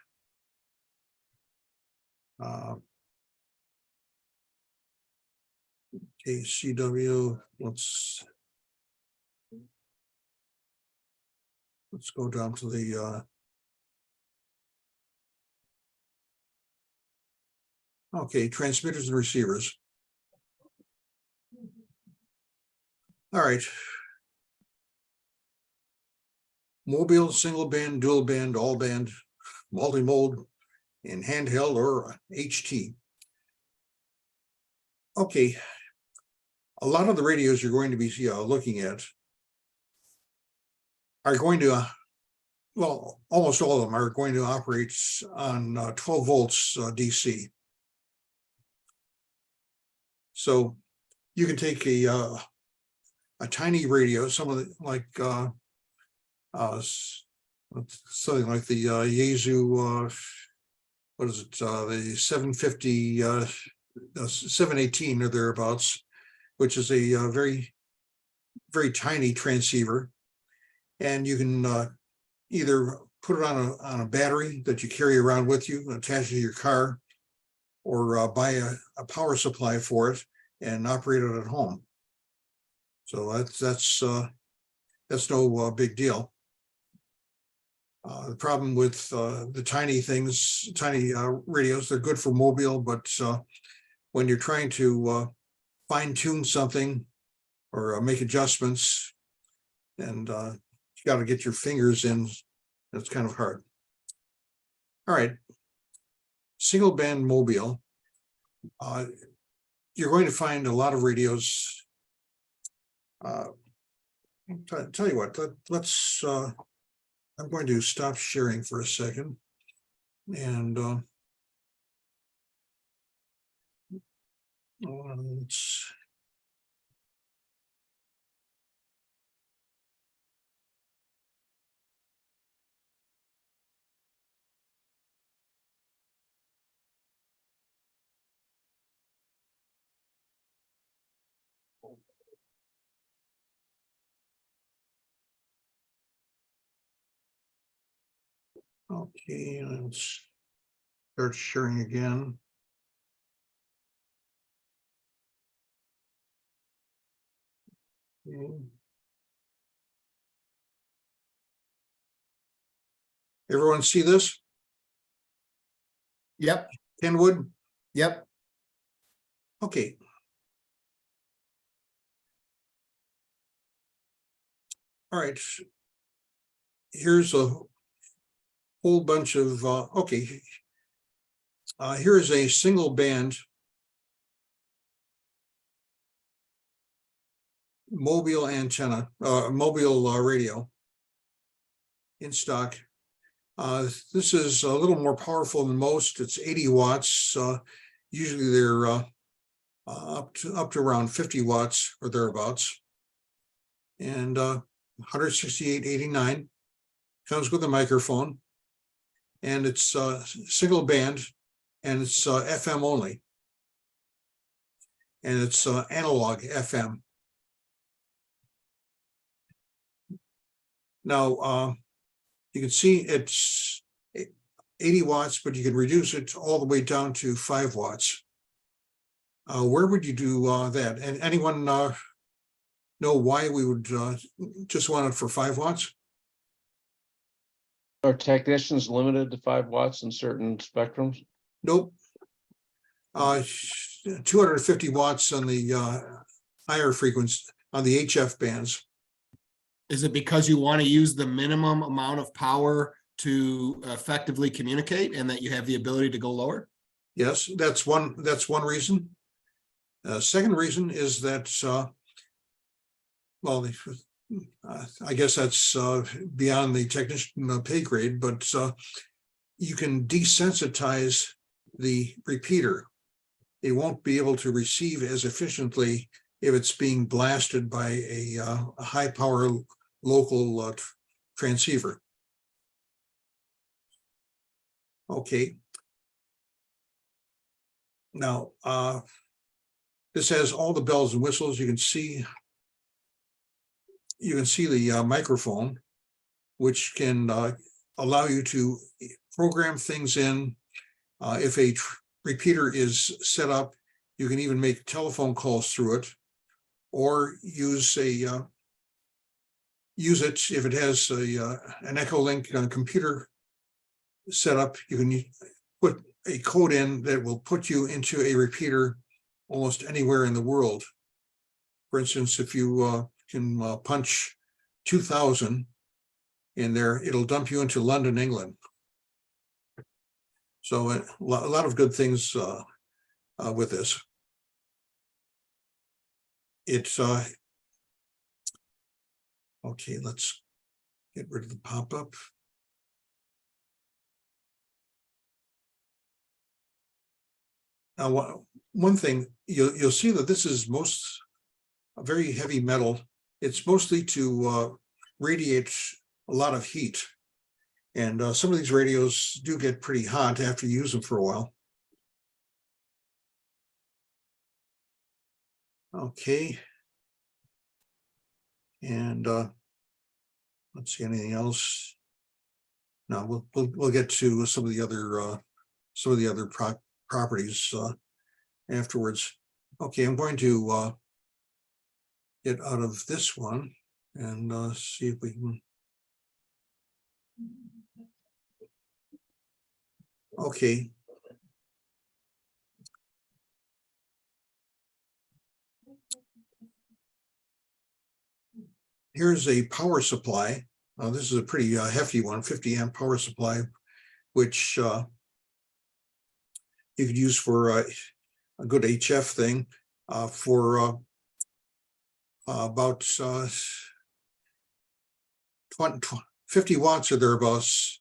Okay, CW, let's go down to the okay, transmitters and receivers. All right. Mobile, single band, dual band, all band, multi-mode, and handheld or HT. Okay. A lot of the radios you're going to be looking at are going to, well, almost all of them are going to operate on 12 volts DC. So you can take a tiny radio, some of the something like the Yaesu, what is it? The 750, 718 or thereabouts, which is a very, very tiny transceiver. And you can either put it on a battery that you carry around with you, attach it to your car, or buy a power supply for it and operate it at home. So that's no big deal. The problem with the tiny things, tiny radios, they're good for mobile, but when you're trying to fine tune something or make adjustments, and you got to get your fingers in, that's kind of hard. All right, single band mobile. You're going to find a lot of radios. Tell you what, let's I'm going to stop sharing for a second, and Let's- Okay, let's start sharing again. Okay. Everyone see this? Yep, Kenwood? yep. Okay. All right. Here's a whole bunch of, okay. Here is a single band mobile antenna, mobile radio in stock. This is a little more powerful than most. It's 80 watts. Usually they're up to around 50 watts or thereabouts. And 168.89 comes with a microphone, and it's single band, and it's FM only, and it's analog FM. Now you can see it's 80 watts, but you can reduce it all the way down to 5 watts. Where would you do that? And anyone know why we would just want it for 5 watts? Are technicians limited to 5 watts in certain spectrums? Nope. 250 watts on the higher frequency on the HF bands. Is it because you want to use the minimum amount of power to effectively communicate and that you have the ability to go lower? Yes, that's one reason. Second reason is that well, I guess that's beyond the technician pay grade, but you can desensitize the repeater. It won't be able to receive as efficiently if it's being blasted by a high power local transceiver. Okay. Now, this has all the bells and whistles. You can see the microphone, which can allow you to program things in. If a repeater is set up, you can even make telephone calls through it, or use it if it has an Echolink computer set up. You can put a code in that will put you into a repeater almost anywhere in the world. For instance, if you can punch 2000 in there, it'll dump you into London, England. So a lot of good things with this. It's okay, let's get rid of the pop-up. Now, one thing you'll see that this is very heavy metal. It's mostly to radiate a lot of heat. And some of these radios do get pretty hot after you use them for a while. Okay. And let's see, anything else? No, we'll get to some of the other properties afterwards. Okay, I'm going to get out of this one and see if we can. Okay. Here's a power supply. This is a pretty hefty one, 50 amp power supply, which you could use for a good HF thing for about 50 watts or thereabouts.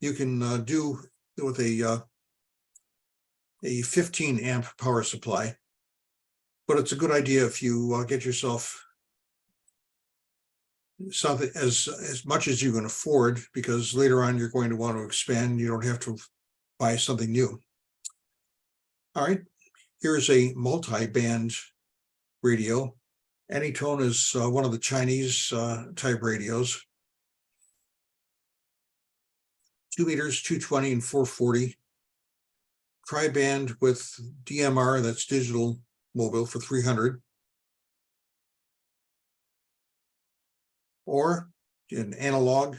You can do with a 15 amp power supply. But it's a good idea if you get yourself something as much as you can afford, because later on you're going to want to expand. You don't have to buy something new. All right, here's a multi-band radio. Anytone is one of the Chinese type radios. 2 meters, 220 and 440. Tri-band with DMR, that's digital mobile, for 300. Or an analog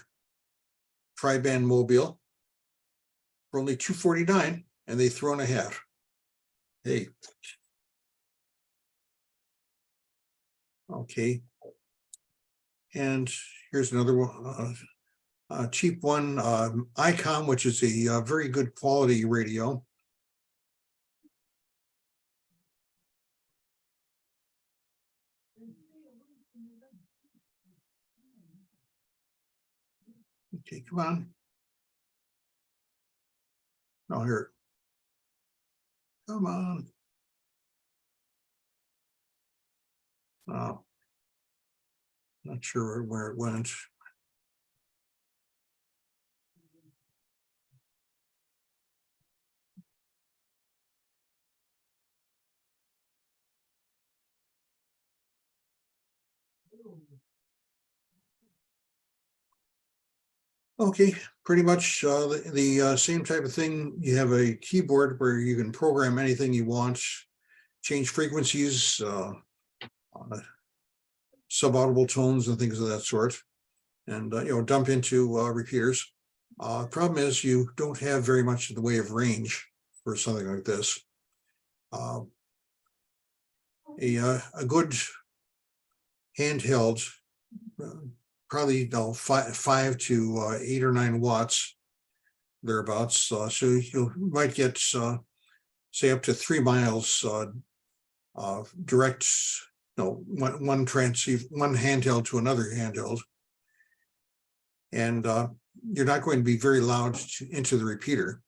tri-band mobile for only 249, and they throw in a hat. Hey. Okay. And here's another one, cheap one, ICOM, which is a very good quality radio. Okay, come on. Oh, here. Come on. Oh. Not sure where it went. Okay, pretty much the same type of thing. You have a keyboard where you can program anything you want, change frequencies, subaudible tones and things of that sort, and dump into repeaters. Problem is you don't have very much in the way of range for something like this. A good handheld, probably 5 to 8 or 9 watts thereabouts. So you might get say up to 3 miles direct, one handheld to another handheld, and you're not going to be very loud into the repeater,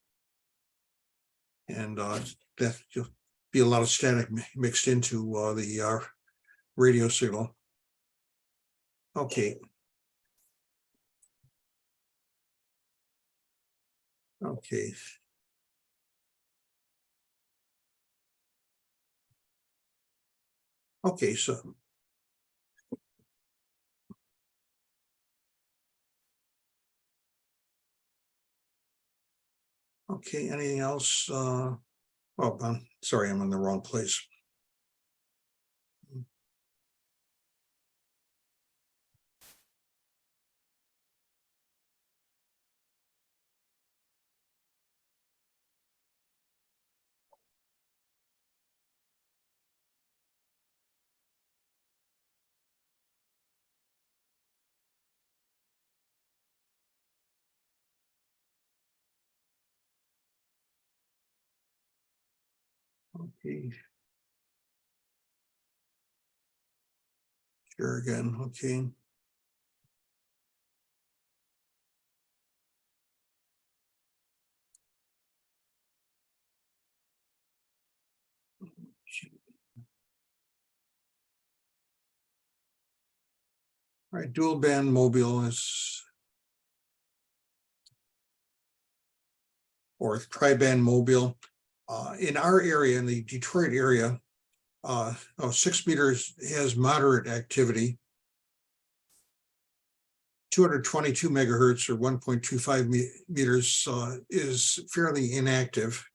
and that you'll be a lot of static mixed into the radio signal. Okay. Okay. Okay, so okay, anything else? Oh, I'm sorry, I'm in the wrong place. Okay. Sure again, okay. All right, dual band mobile is, or tri-band mobile. In our area, in the Detroit area, 6 meters has moderate activity. 222 megahertz or 1.25 meters is fairly inactive.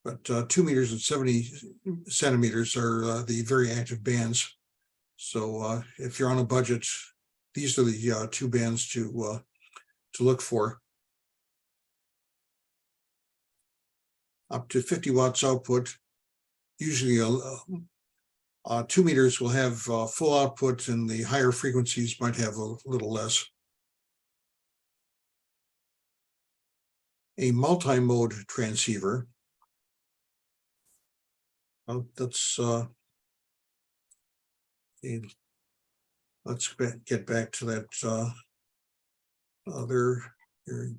But 2 meters and 70 centimeters are the very active bands. So if you're on a budget, these are the 2 bands to look for. Up to 50 watts output. Usually 2 meters will have full output, and the higher frequencies might have a little less. A multi-mode transceiver. That's let's get back to that other here.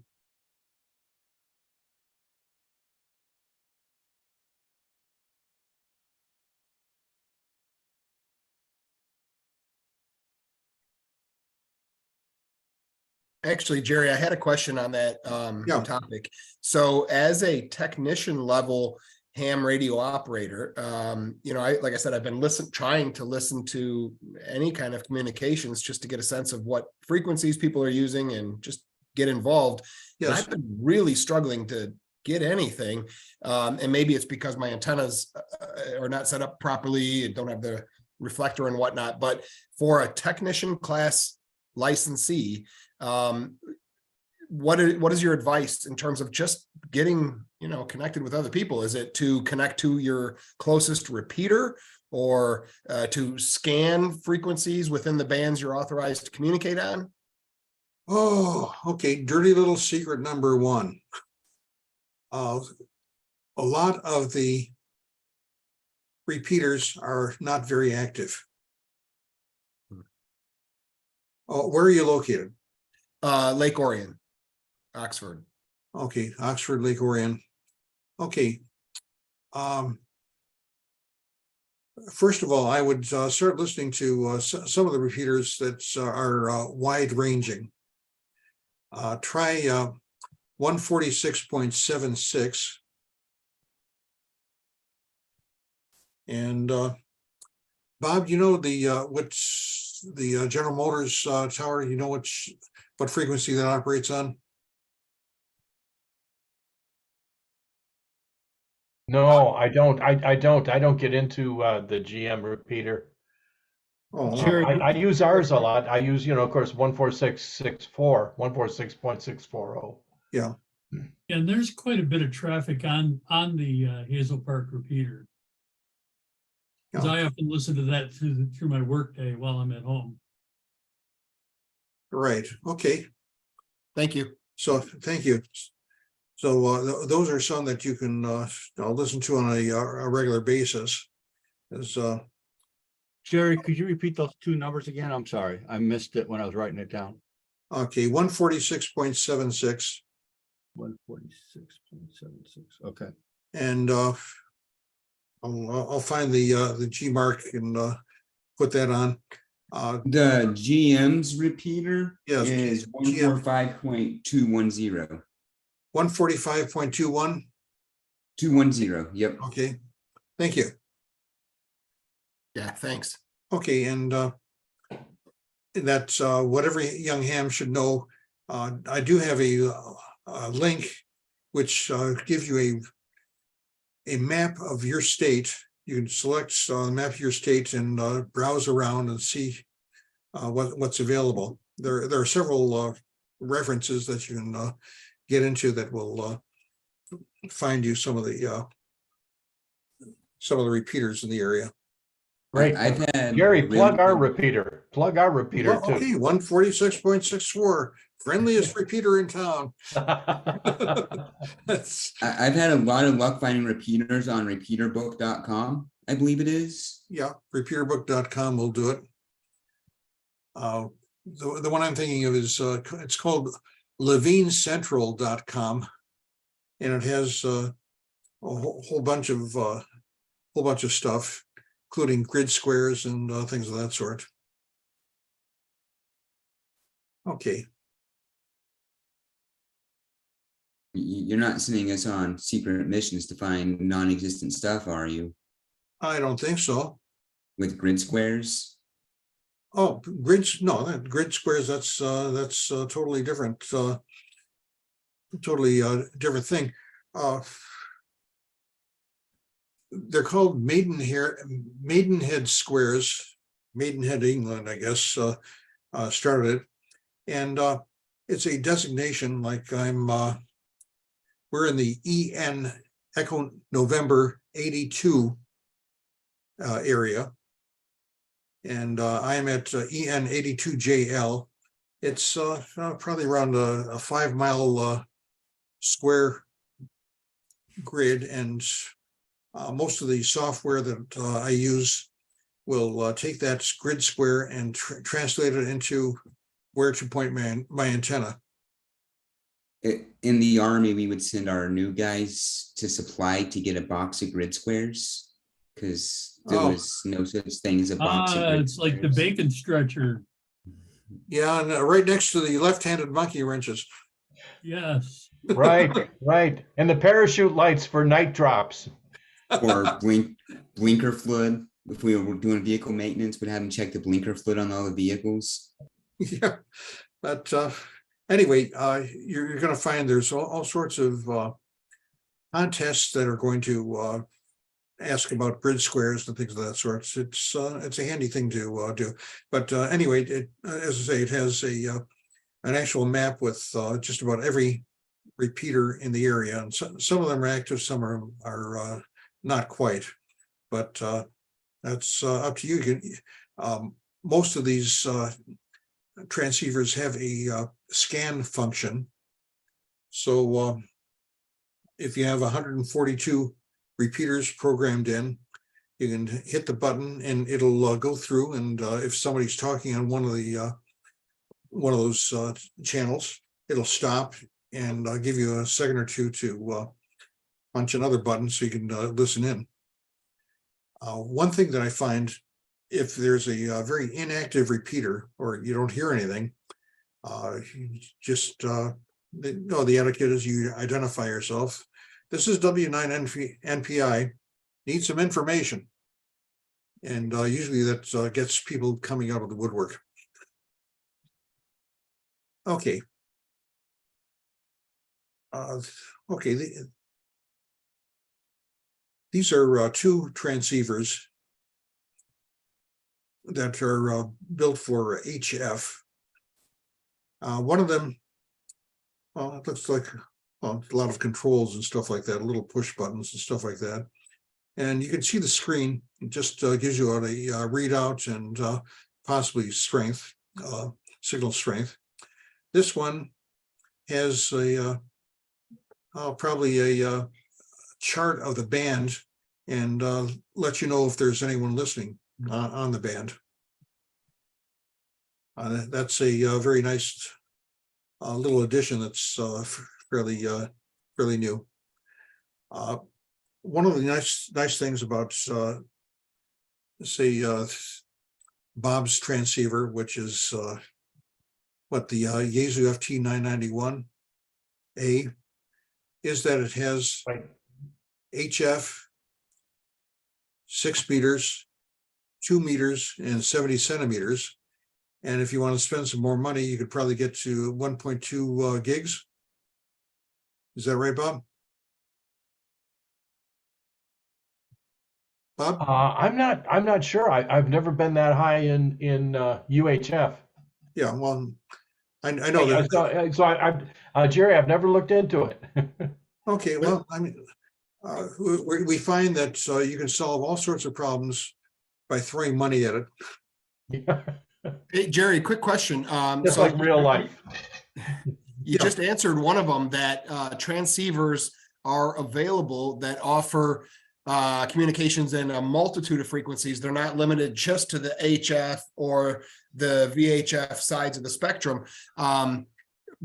Actually, Jerry, I had a question on that Yeah. topic. So as a technician level ham radio operator, like I said, I've been trying to listen to any kind of communications just to get a sense of what frequencies people are using and just get involved. And Yes. I've been really struggling to get anything. And maybe it's because my antennas are not set up properly and don't have the reflector and whatnot. But for a technician class licensee, what is your advice in terms of just getting, connected with other people? Is it to connect to your closest repeater, or to scan frequencies within the bands you're authorized to communicate on? Oh, okay. Dirty little secret number one. A lot of the repeaters are not very active. Oh, where are you located? Lake Orion, Oxford. Okay, Oxford, Lake Orion. Okay. First of all, I would start listening to some of the repeaters that are wide ranging. Try 146.76. And Bob, what's the General Motors tower? You know what frequency that operates on? No, I don't. I don't get into the GM repeater. Oh, Jerry, I use ours a lot. I use, of course, 146.64, 146.640. yeah. And there's quite a bit of traffic on the Hazel Park repeater. Because Yeah. I often listen to that through my workday while I'm at home. Right. Okay. Thank you. So thank you. So those are some that you can listen to on a regular basis. As Jerry, could you repeat those two numbers again? I'm sorry, I missed it when I was writing it down. okay, 146.76, 146.76, okay. and I'll find the G mark and put that on. The GM's repeater Yes, is GM. 145.210. 145.21. 210, yep. Okay, thank you. Yeah, thanks. Okay, and that's what every young ham should know. I do have a link which gives you a map of your state. You can select the map of your state and browse around and see what's available. There are several references that you can get into that will find you some of the repeaters in the area. Great. I've had Gary, really plug our good- repeater. Plug our repeater Well, okay, 146.64, friendliest repeater in town. too. That's, I've had a lot of luck finding repeaters on repeaterbook.com, I believe it is. yeah, repeaterbook.com will do it. The one I'm thinking of is it's called levinecentral.com, and it has a whole bunch of stuff, including grid squares and things of that sort. Okay, You're not sending us on secret missions to find non-existent stuff, are you? I don't think so. With grid squares? Oh, grids, no, grid squares, that's totally different, different thing. They're called Maidenhead squares. Maidenhead, England, I guess, started it. And it's a designation like we're in the EN Echo November 82 area. And I'm at EN 82JL. It's probably around a 5 mile square grid, and most of the software that I use will take that grid square and translate it into where to point my antenna. In the Army, we would send our new guys to supply to get a box of grid squares because there Oh. was no such thing as a box of grid It's like the squares. bacon stretcher. Yeah, and right next to the left-handed monkey wrenches. Yes. Right, right. And the parachute lights for night drops. Or blinker fluid. If we were doing vehicle maintenance, we'd have them check the blinker fluid on all the vehicles. Yeah, but anyway, you're going to find there's all sorts of contests that are going to ask about grid squares and things of that sort. It's a handy thing to do. But anyway, as I say, it has an actual map with just about every repeater in the area, and some of them are active, some are not quite. But that's up to you. Most of these transceivers have a scan function. So if you have 142 repeaters programmed in, you can hit the button and it'll go through. And if somebody's talking on one of those channels, it'll stop and give you a second or two to punch another button so you can listen in. One thing that I find, if there's a very inactive repeater or you don't hear anything, just the etiquette is you identify yourself. This is W9NPI, need some information. And usually that gets people coming out of the woodwork. Okay. Okay, these are two transceivers that are built for HF. One of them, it looks like a lot of controls and stuff like that, little push buttons and stuff like that. And you can see the screen. It just gives you a readout and possibly strength, signal strength. This one has probably a chart of the band and let you know if there's anyone listening on the band. That's a very nice little addition that's fairly new. One of the nice things about say Bob's transceiver, which is what the Yaesu FT991A, is that it has HF 6 meters, 2 meters, and 70 centimeters. And if you want to spend some more money, you could probably get to 1.2 gigs. Is that right, Bob? Bob? I'm not sure. I've never been that high in UHF. Yeah, well, I know that. So Jerry, I've never looked into it. Okay, well, I mean, we find that you can solve all sorts of problems by throwing money at it. Hey, Jerry, quick question. Just So like real life. you just answered one of them, that transceivers are available that offer communications in a multitude of frequencies. They're not limited just to the HF or the VHF sides of the spectrum.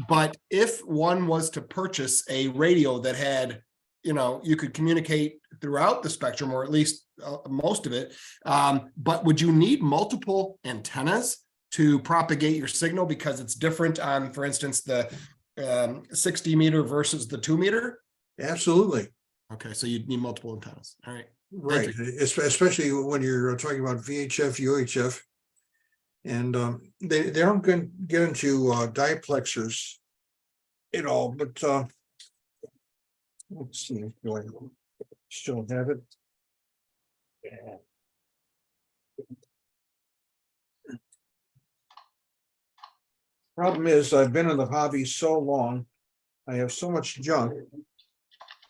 But if one was to purchase a radio that had, you could communicate throughout the spectrum, or at least most of it, but would you need multiple antennas to propagate your signal because it's different on, for instance, the 60 meter versus the 2 meter? Absolutely. Okay, so you'd need multiple antennas. All right. Right, especially when you're talking about VHF, UHF, and they don't get into diplexers at all. But let's see, do I still have it? Yeah. Problem is, I've been in the hobby so long, I have so much junk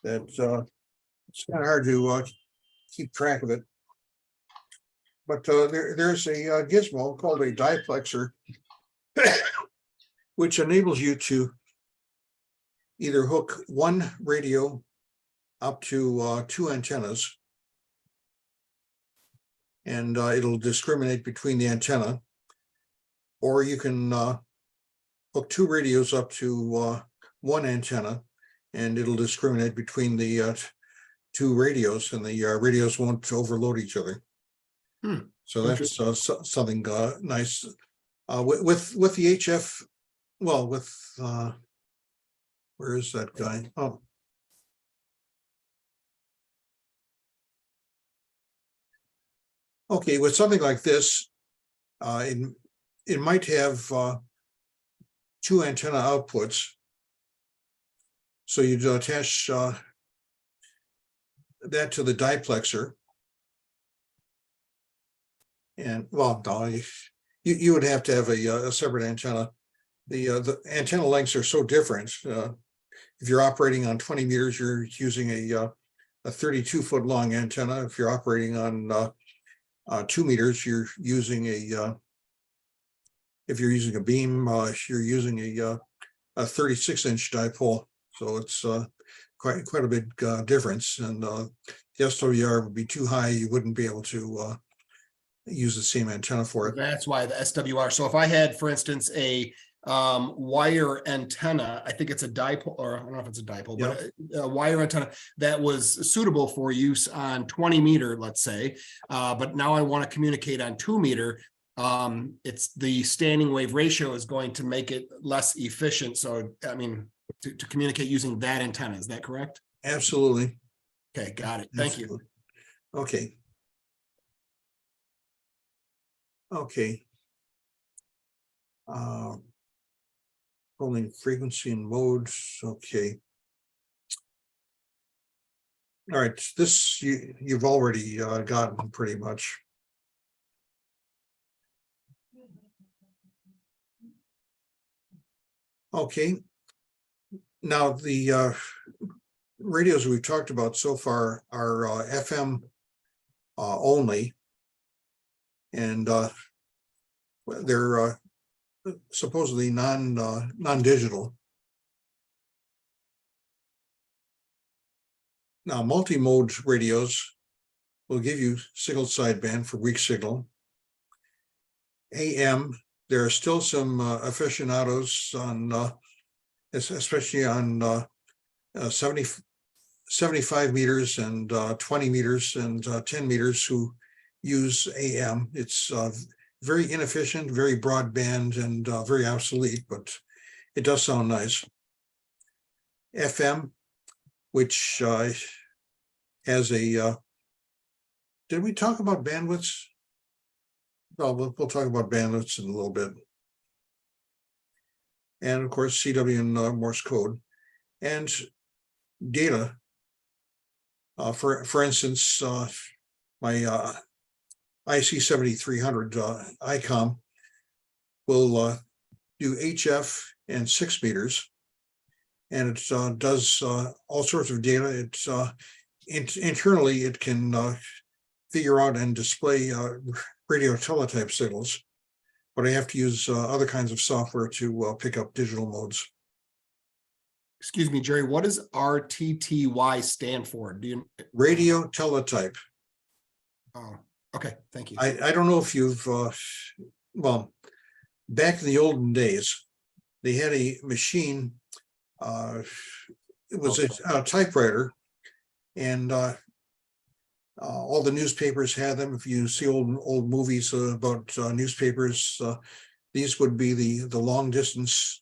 that it's kind of hard to keep track of it. But there's a gizmo called a diplexer, which enables you to either hook one radio up to 2 antennas, and it'll discriminate between the antenna, or you can hook 2 radios up to 1 antenna, and it'll discriminate between the 2 radios, and the radios won't overload each other. So that's something nice. With the HF, well, where is that guy? Oh. Okay, with something like this, it might have 2 antenna outputs. So you'd attach that to the diplexer. And well, no, you would have to have a separate antenna. The antenna lengths are so different. If you're operating on 20 meters, you're using a 32-foot long antenna. If you're operating on 2 meters, you're using if you're using a beam, you're using a 36-inch dipole. So it's quite a big difference. And the SWR would be too high. You wouldn't be able to use the same antenna for it. That's why the SWR. So if I had, for instance, a wire antenna, I think it's a dipole, or I don't know if it's a dipole, but a wire antenna that was suitable for use on 20 meter, let's say. But now I want to communicate on 2 meter. It's the standing wave ratio is going to make it less efficient. So, I mean, to communicate using that antenna, is that correct? Absolutely. Okay, got it. Thank you. Absolutely. Okay. Okay. Rolling frequency and modes. Okay. All right. This you've already gotten pretty much. Okay. Now the radios we've talked about so far are FM only, and they're supposedly non-digital. Now, multi-mode radios will give you single sideband for weak signal. AM, there are still some aficionados on, especially on 75 meters and 20 meters and 10 meters who use AM. It's very inefficient, very broadband, and very obsolete, but it does sound nice. FM, which has a, did we talk about bandwidths? No, we'll talk about bandwidths in a little bit. And of course, CW and Morse code. And data. For instance, my IC 7300 ICOM will do HF and 6 meters, and it does all sorts of data. Internally, it can figure out and display radio teletype signals, but I have to use other kinds of software to pick up digital modes. Excuse me, Jerry, what does RTTY stand for? Do you? Radio teletype. Oh, okay, thank you. I don't know if you've, well, back in the olden days, they had a machine, it was a typewriter, and all the newspapers had them. If you see old movies about newspapers, these would be the long distance.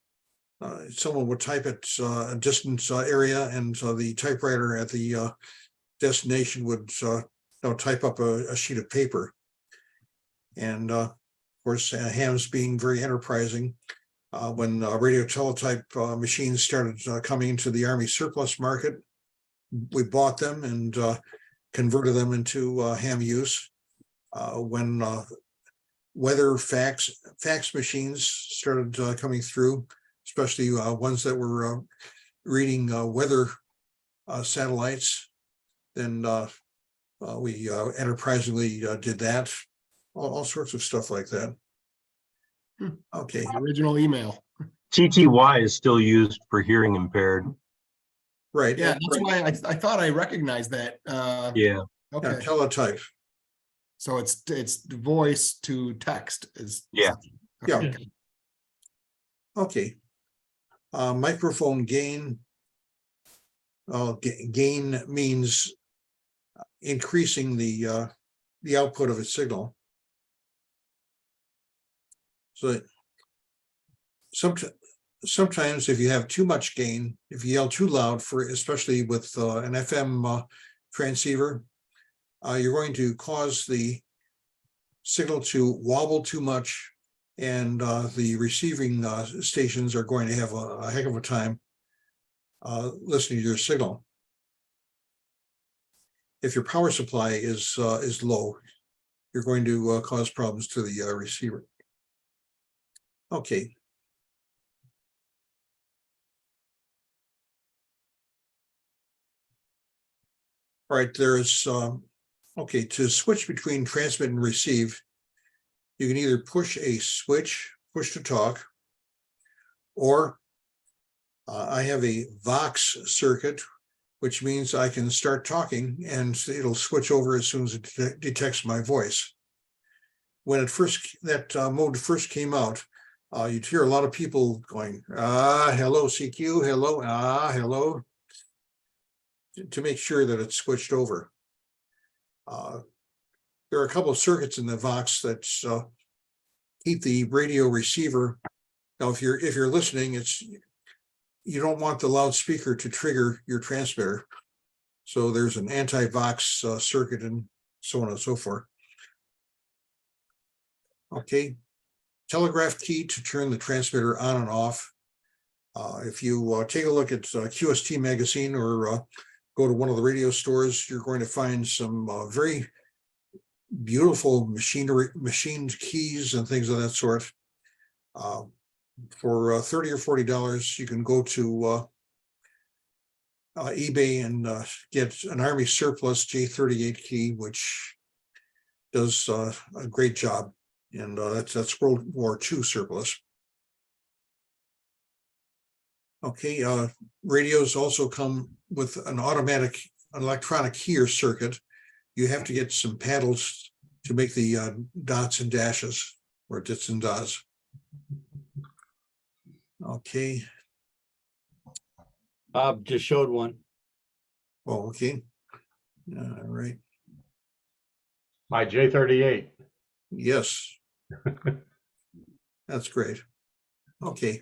Someone would type at a distant area, and the typewriter at the destination would type up a sheet of paper. And of course, hams being very enterprising, when radio teletype machines started coming into the Army surplus market, we bought them and converted them into ham use. When weather fax machines started coming through, especially ones that were reading weather satellites, then we enterprisingly did that. All sorts of stuff like that. Okay. Original email. TTY is still used for hearing impaired. Right. Yeah, that's why I thought I recognized that. Yeah. Okay, Yeah, teletype. so it's voice to text is. Yeah. Okay. Yeah. Okay. Microphone gain. Gain means increasing the output of a signal. So sometimes if you have too much gain, if you yell too loud for, especially with an FM transceiver, you're going to cause the signal to wobble too much, and the receiving stations are going to have a heck of a time listening to your signal. If your power supply is low, you're going to cause problems to the receiver. Okay. All right, there's, okay, to switch between transmit and receive, you can either push a switch, push to talk, or I have a Vox circuit, which means I can start talking and it'll switch over as soon as it detects my voice. When that mode first came out, you'd hear a lot of people going, hello, CQ, hello, hello, to make sure that it's switched over. There are a couple of circuits in the Vox that keep the radio receiver. Now, if you're listening, you don't want the loudspeaker to trigger your transmitter. So there's an anti-Vox circuit and so on and so forth. Okay, telegraph key to turn the transmitter on and off. If you take a look at QST magazine or go to one of the radio stores, you're going to find some very beautiful machined keys and things of that sort. For $30 or $40, you can go to eBay and get an Army surplus J38 key, which does a great job. And that's World War II surplus. Okay, radios also come with an automatic electronic keyer circuit. You have to get some paddles to make the dots and dashes, or dits and dots. Okay. Bob just showed one. Oh, okay. All right. My J38. Yes. That's great. Okay.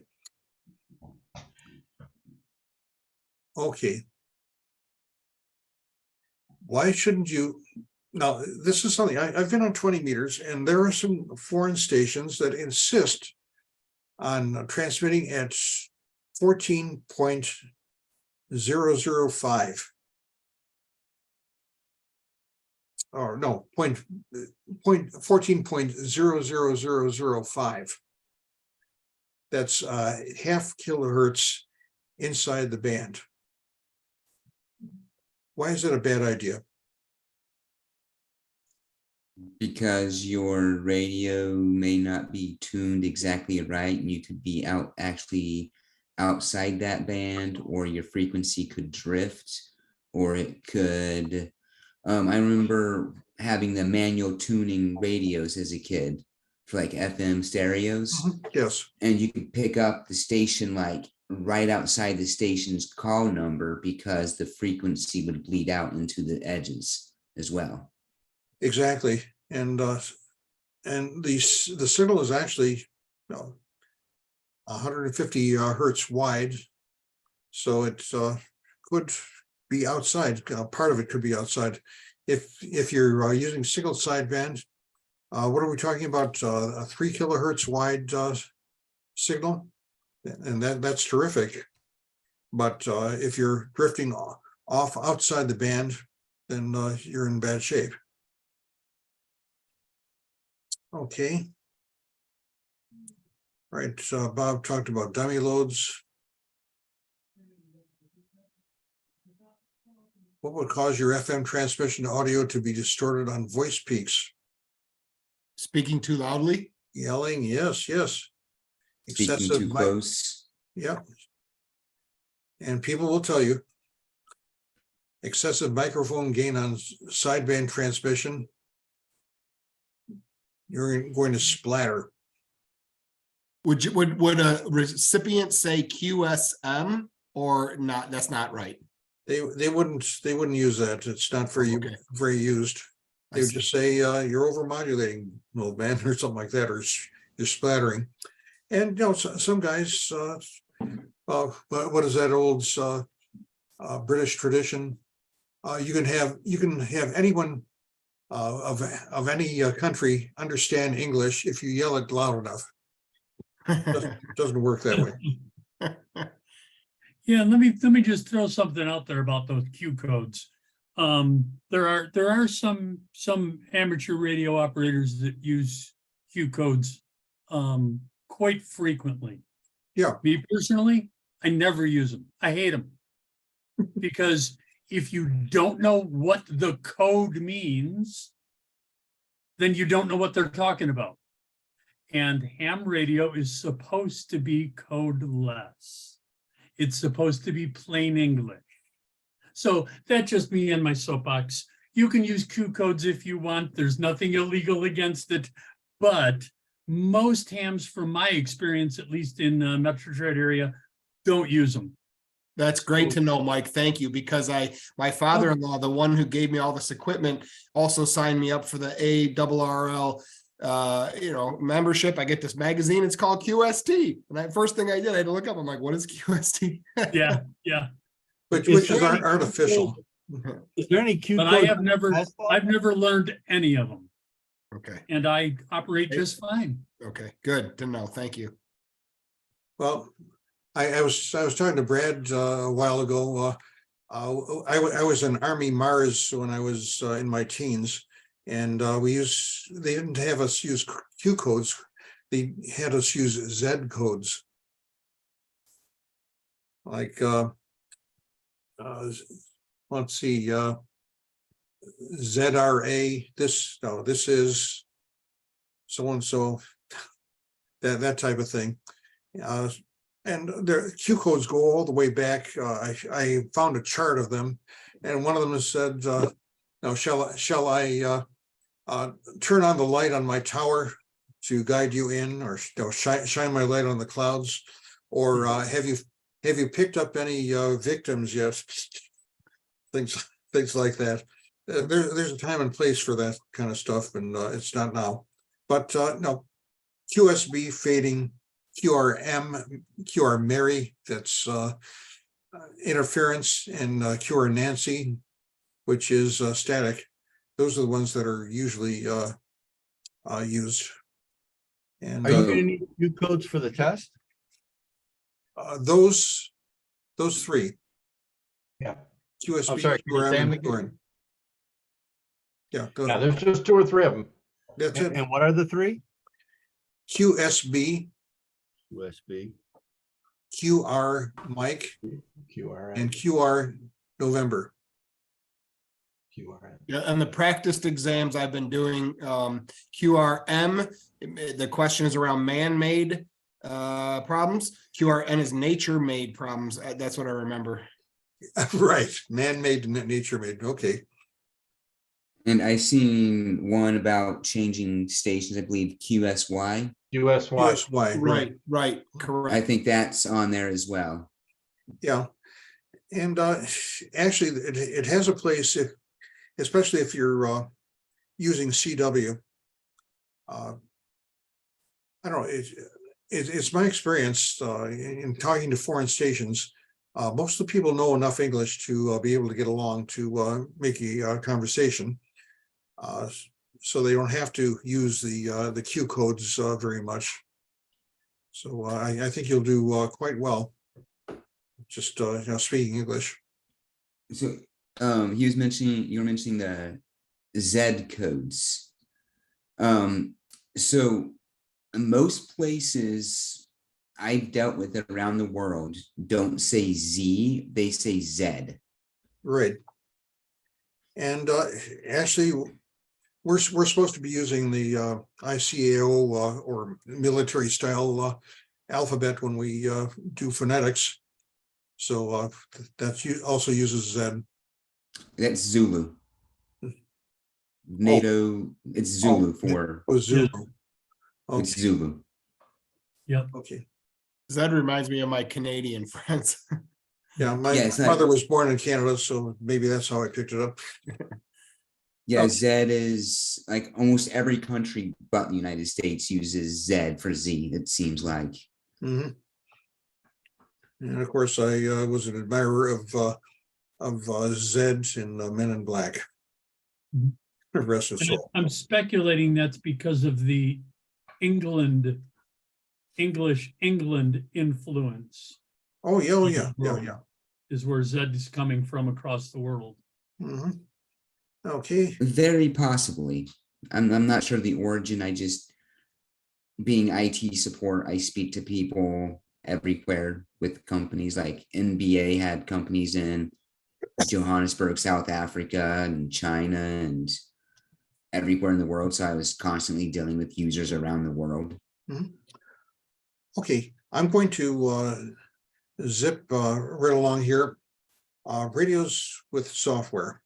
Okay. Why shouldn't you? Now, this is something I've been on 20 meters, and there are some foreign stations that insist on transmitting at 14.005. Or no, 14.00005. That's half kilohertz inside the band. Why is that a bad idea? Because your radio may not be tuned exactly right, and you could be actually outside that band, or your frequency could drift, or it could. I remember having the manual tuning radios as a kid for like FM stereos. Yes. And you could pick up the station like right outside the station's call number, because the frequency would bleed out into the edges as well. Exactly. And the signal is actually 150 hertz wide, so it could be outside. Part of it could be outside. If you're using single sideband, what are we talking about? A 3 kilohertz wide signal, and that's terrific. But if you're drifting off outside the band, then you're in bad shape. Okay. All right, so Bob talked about dummy loads. What would cause your FM transmission audio to be distorted on voice peaks? Speaking too loudly? Yelling, yes, yes. Speaking too close. Yeah. And people will tell you, excessive microphone gain on sideband transmission, you're going to splatter. Would a recipient say QSM or not? That's not right. They wouldn't use that. It's not very Okay. very used. They I would see. just say you're overmodulating, little man, or something like that, or you're splattering. And, some guys, what is that old, British tradition? You can have anyone, of any country understand English if you yell it loud enough. Doesn't work that way. Yeah, let me just throw something out there about those Q codes. There are some amateur radio operators that use Q codes quite frequently. Yeah. Me personally, I never use them. I hate them. Because if you don't know what the code means, then you don't know what they're talking about. And ham radio is supposed to be codeless. It's supposed to be plain English. So that's just me and my soapbox. You can use Q codes if you want. There's nothing illegal against it. But most hams, from my experience, at least in the Metro Detroit area, don't use them. That's great to know, Mike. Thank you, because my father-in-law, the one who gave me all this equipment, also signed me up for the ARRL membership. I get this magazine. It's called QST. And the first thing I did, I had to look up. I'm like, what is QST? Yeah. Which Is is there any- artificial. Is there any Q? But I code have never, test that? I've never learned any of them, Okay. and I operate just fine. Okay. Good to know. Thank you. Well, I was talking to Brad a while ago. I was in Army Mars when I was in my teens, and they didn't have us use Q codes. They had us use Z codes. Like, let's see, ZRA. This is so and so. That type of thing. And the Q codes go all the way back. I found a chart of them, and one of them has said, shall I turn on the light on my tower to guide you in, or shine my light on the clouds, or have you picked up any victims yet? Things like that. There's a time and place for that kind of stuff, and it's not now. But no, QSB fading, QRM, QR Mary, that's interference, and QR Nancy, which is static. Those are the ones that are usually used. And Are you gonna need Q codes for the test? those three. Yeah. QSB, I'm sorry, can you say QRM, them and again? QRM. Yeah, go Yeah, ahead. there's just 2 or 3 of them. That's it. And what are the three? QSB, USB. QR Mike, QRM, and QR November. QRM. Yeah, and the practiced exams I've been doing, QRM, the question is around man-made problems. QRN is nature-made problems. That's what I remember. Right, man-made and nature-made. Okay. And I seen one about changing stations, I believe QSY. USY. USY, right. Right, I correct. think that's on there as well. Yeah. And actually, it has a place, especially if you're using CW. I don't know, it's my experience in talking to foreign stations. Most of the people know enough English to be able to get along to make a conversation. So they don't have to use the Q codes very much. So I think you'll do quite well. Just speaking English. So you were mentioning the Z codes. So most places I've dealt with around the world don't say Z, they say Z. Right. And actually, we're supposed to be using the ICAO or military style alphabet when we do phonetics. So that also uses Z. That's Zulu. NATO, it's Zulu for, Oh, Zulu. it's Okay, Zulu. okay. That reminds me of my Canadian friends. Yeah, my Yeah, it's not- mother was born in Canada, so maybe that's how I picked it up. Yeah, Okay. Z is like almost every country but the United States uses Z for Z, it seems like. Mhm. And of course, I was an admirer of Zed in Men in Black. Mhm. Rest his And soul. I'm speculating that's because of the England influence Oh, yeah, yeah. is where Z is coming from across the world. Mhm. Okay, Very possibly. I'm not sure the origin. I just, being IT support, I speak to people everywhere with companies like NBA had companies in Johannesburg, South Africa, and China, and everywhere in the world. So I was constantly dealing with users around the world. okay. I'm going to zip right along here. Radios with software.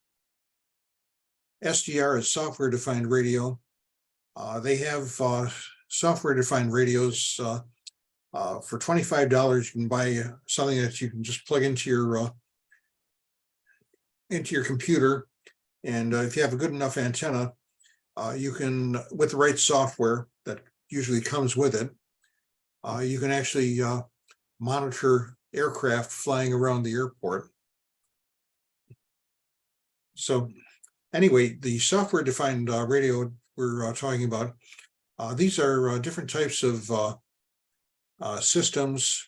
SDR is software defined radio. They have software defined radios. For $25, you can buy something that you can just plug into your computer. And if you have a good enough antenna, you can, with the right software that usually comes with it, you can actually monitor aircraft flying around the airport. So anyway, the software defined radio we're talking about, these are different types of systems.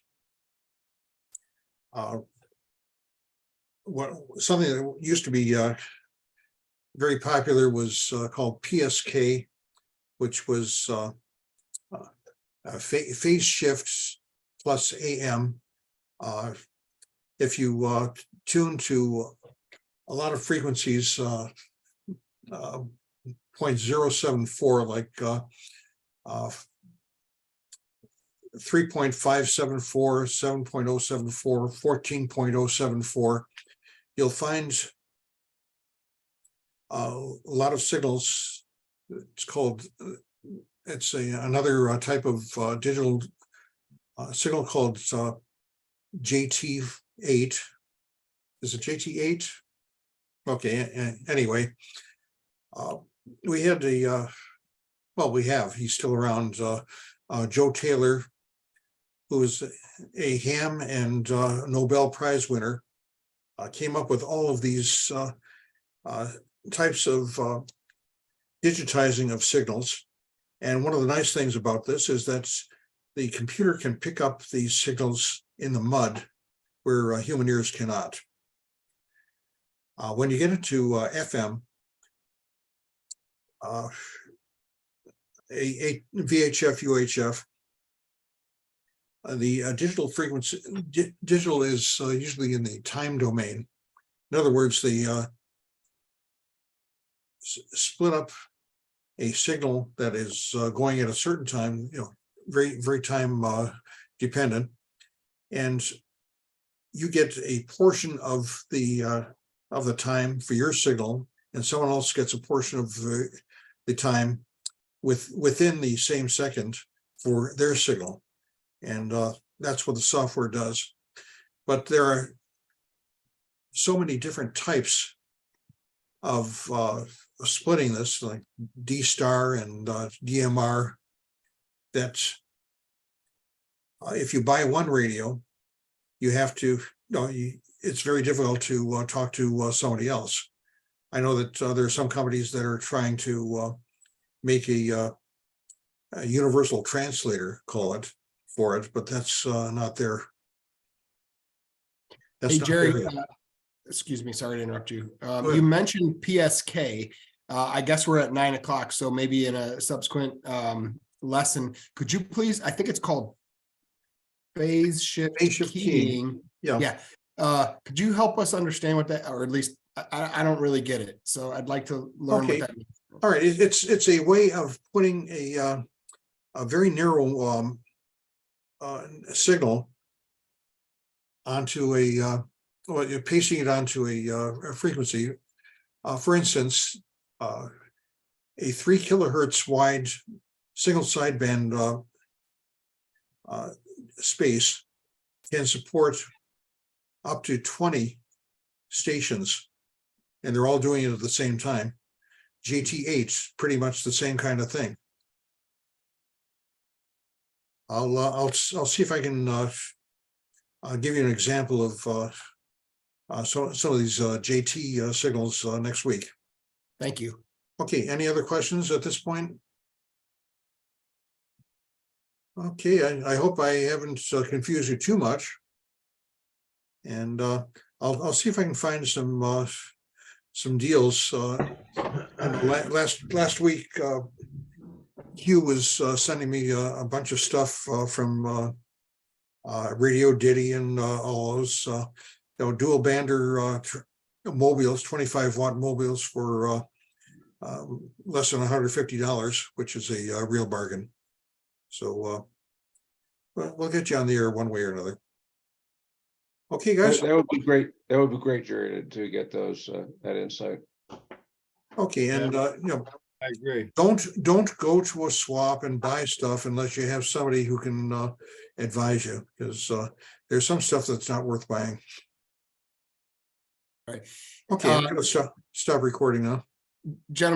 Something that used to be very popular was called PSK, which was phase shifts plus AM. If you tune to a lot of frequencies, 0.074, like 3.574, 7.074, 14.074, you'll find a lot of signals. It's called, it's another type of digital signal called JT8. Is it JT8? Okay, anyway, we had he's still around, Joe Taylor, who is a ham and Nobel Prize winner, came up with all of these types of digitizing of signals. And one of the nice things about this is that the computer can pick up these signals in the mud where human ears cannot. When you get into FM, a VHF, UHF, the digital frequency, digital is usually in the time domain. In other words, they split up a signal that is going at a certain time, very, very time dependent, and you get a portion of the time for your signal, and someone else gets a portion of the time within the same second for their signal. And that's what the software does. But there are so many different types of splitting this, like D-Star and DMR, that if you buy one radio, you have to, it's very difficult to talk to somebody else. I know that there are some companies that are trying to make a universal translator, call it, for it, but that's not there. That's Hey, not Jerry, there yet. excuse me, sorry to interrupt you. You mentioned PSK. I guess we're at 9 o'clock, so maybe in a subsequent lesson, could you please, I think it's called phase shift keying. Yeah. Could you help us understand what that, or at least I don't really get it. So I'd like to learn Okay. what that means. All right, it's a way of putting a very narrow signal onto or you're pasting it onto a frequency. For instance, a 3 kilohertz wide single sideband space can support up to 20 stations, and they're all doing it at the same time. JT8, pretty much the same kind of thing. I'll see if I can I'll give you an example of some of these JT signals next week. Thank you. Okay, any other questions at this point? Okay, I hope I haven't confused you too much. And I'll see if I can find some deals. And last week, Hugh was sending me a bunch of stuff from Radio Diddy and all those dual bander mobiles, 25-watt mobiles for less than $150, which is a real bargain. So we'll get you on the air one way or another. Okay, guys. That would be great. That would be great, Jerry, to get those, that insight. Okay, and I agree. don't go to a swap and buy stuff unless you have somebody who can advise you, because there's some stuff that's not worth buying. Right. Okay, I'm gonna stop recording now. Gentlemen,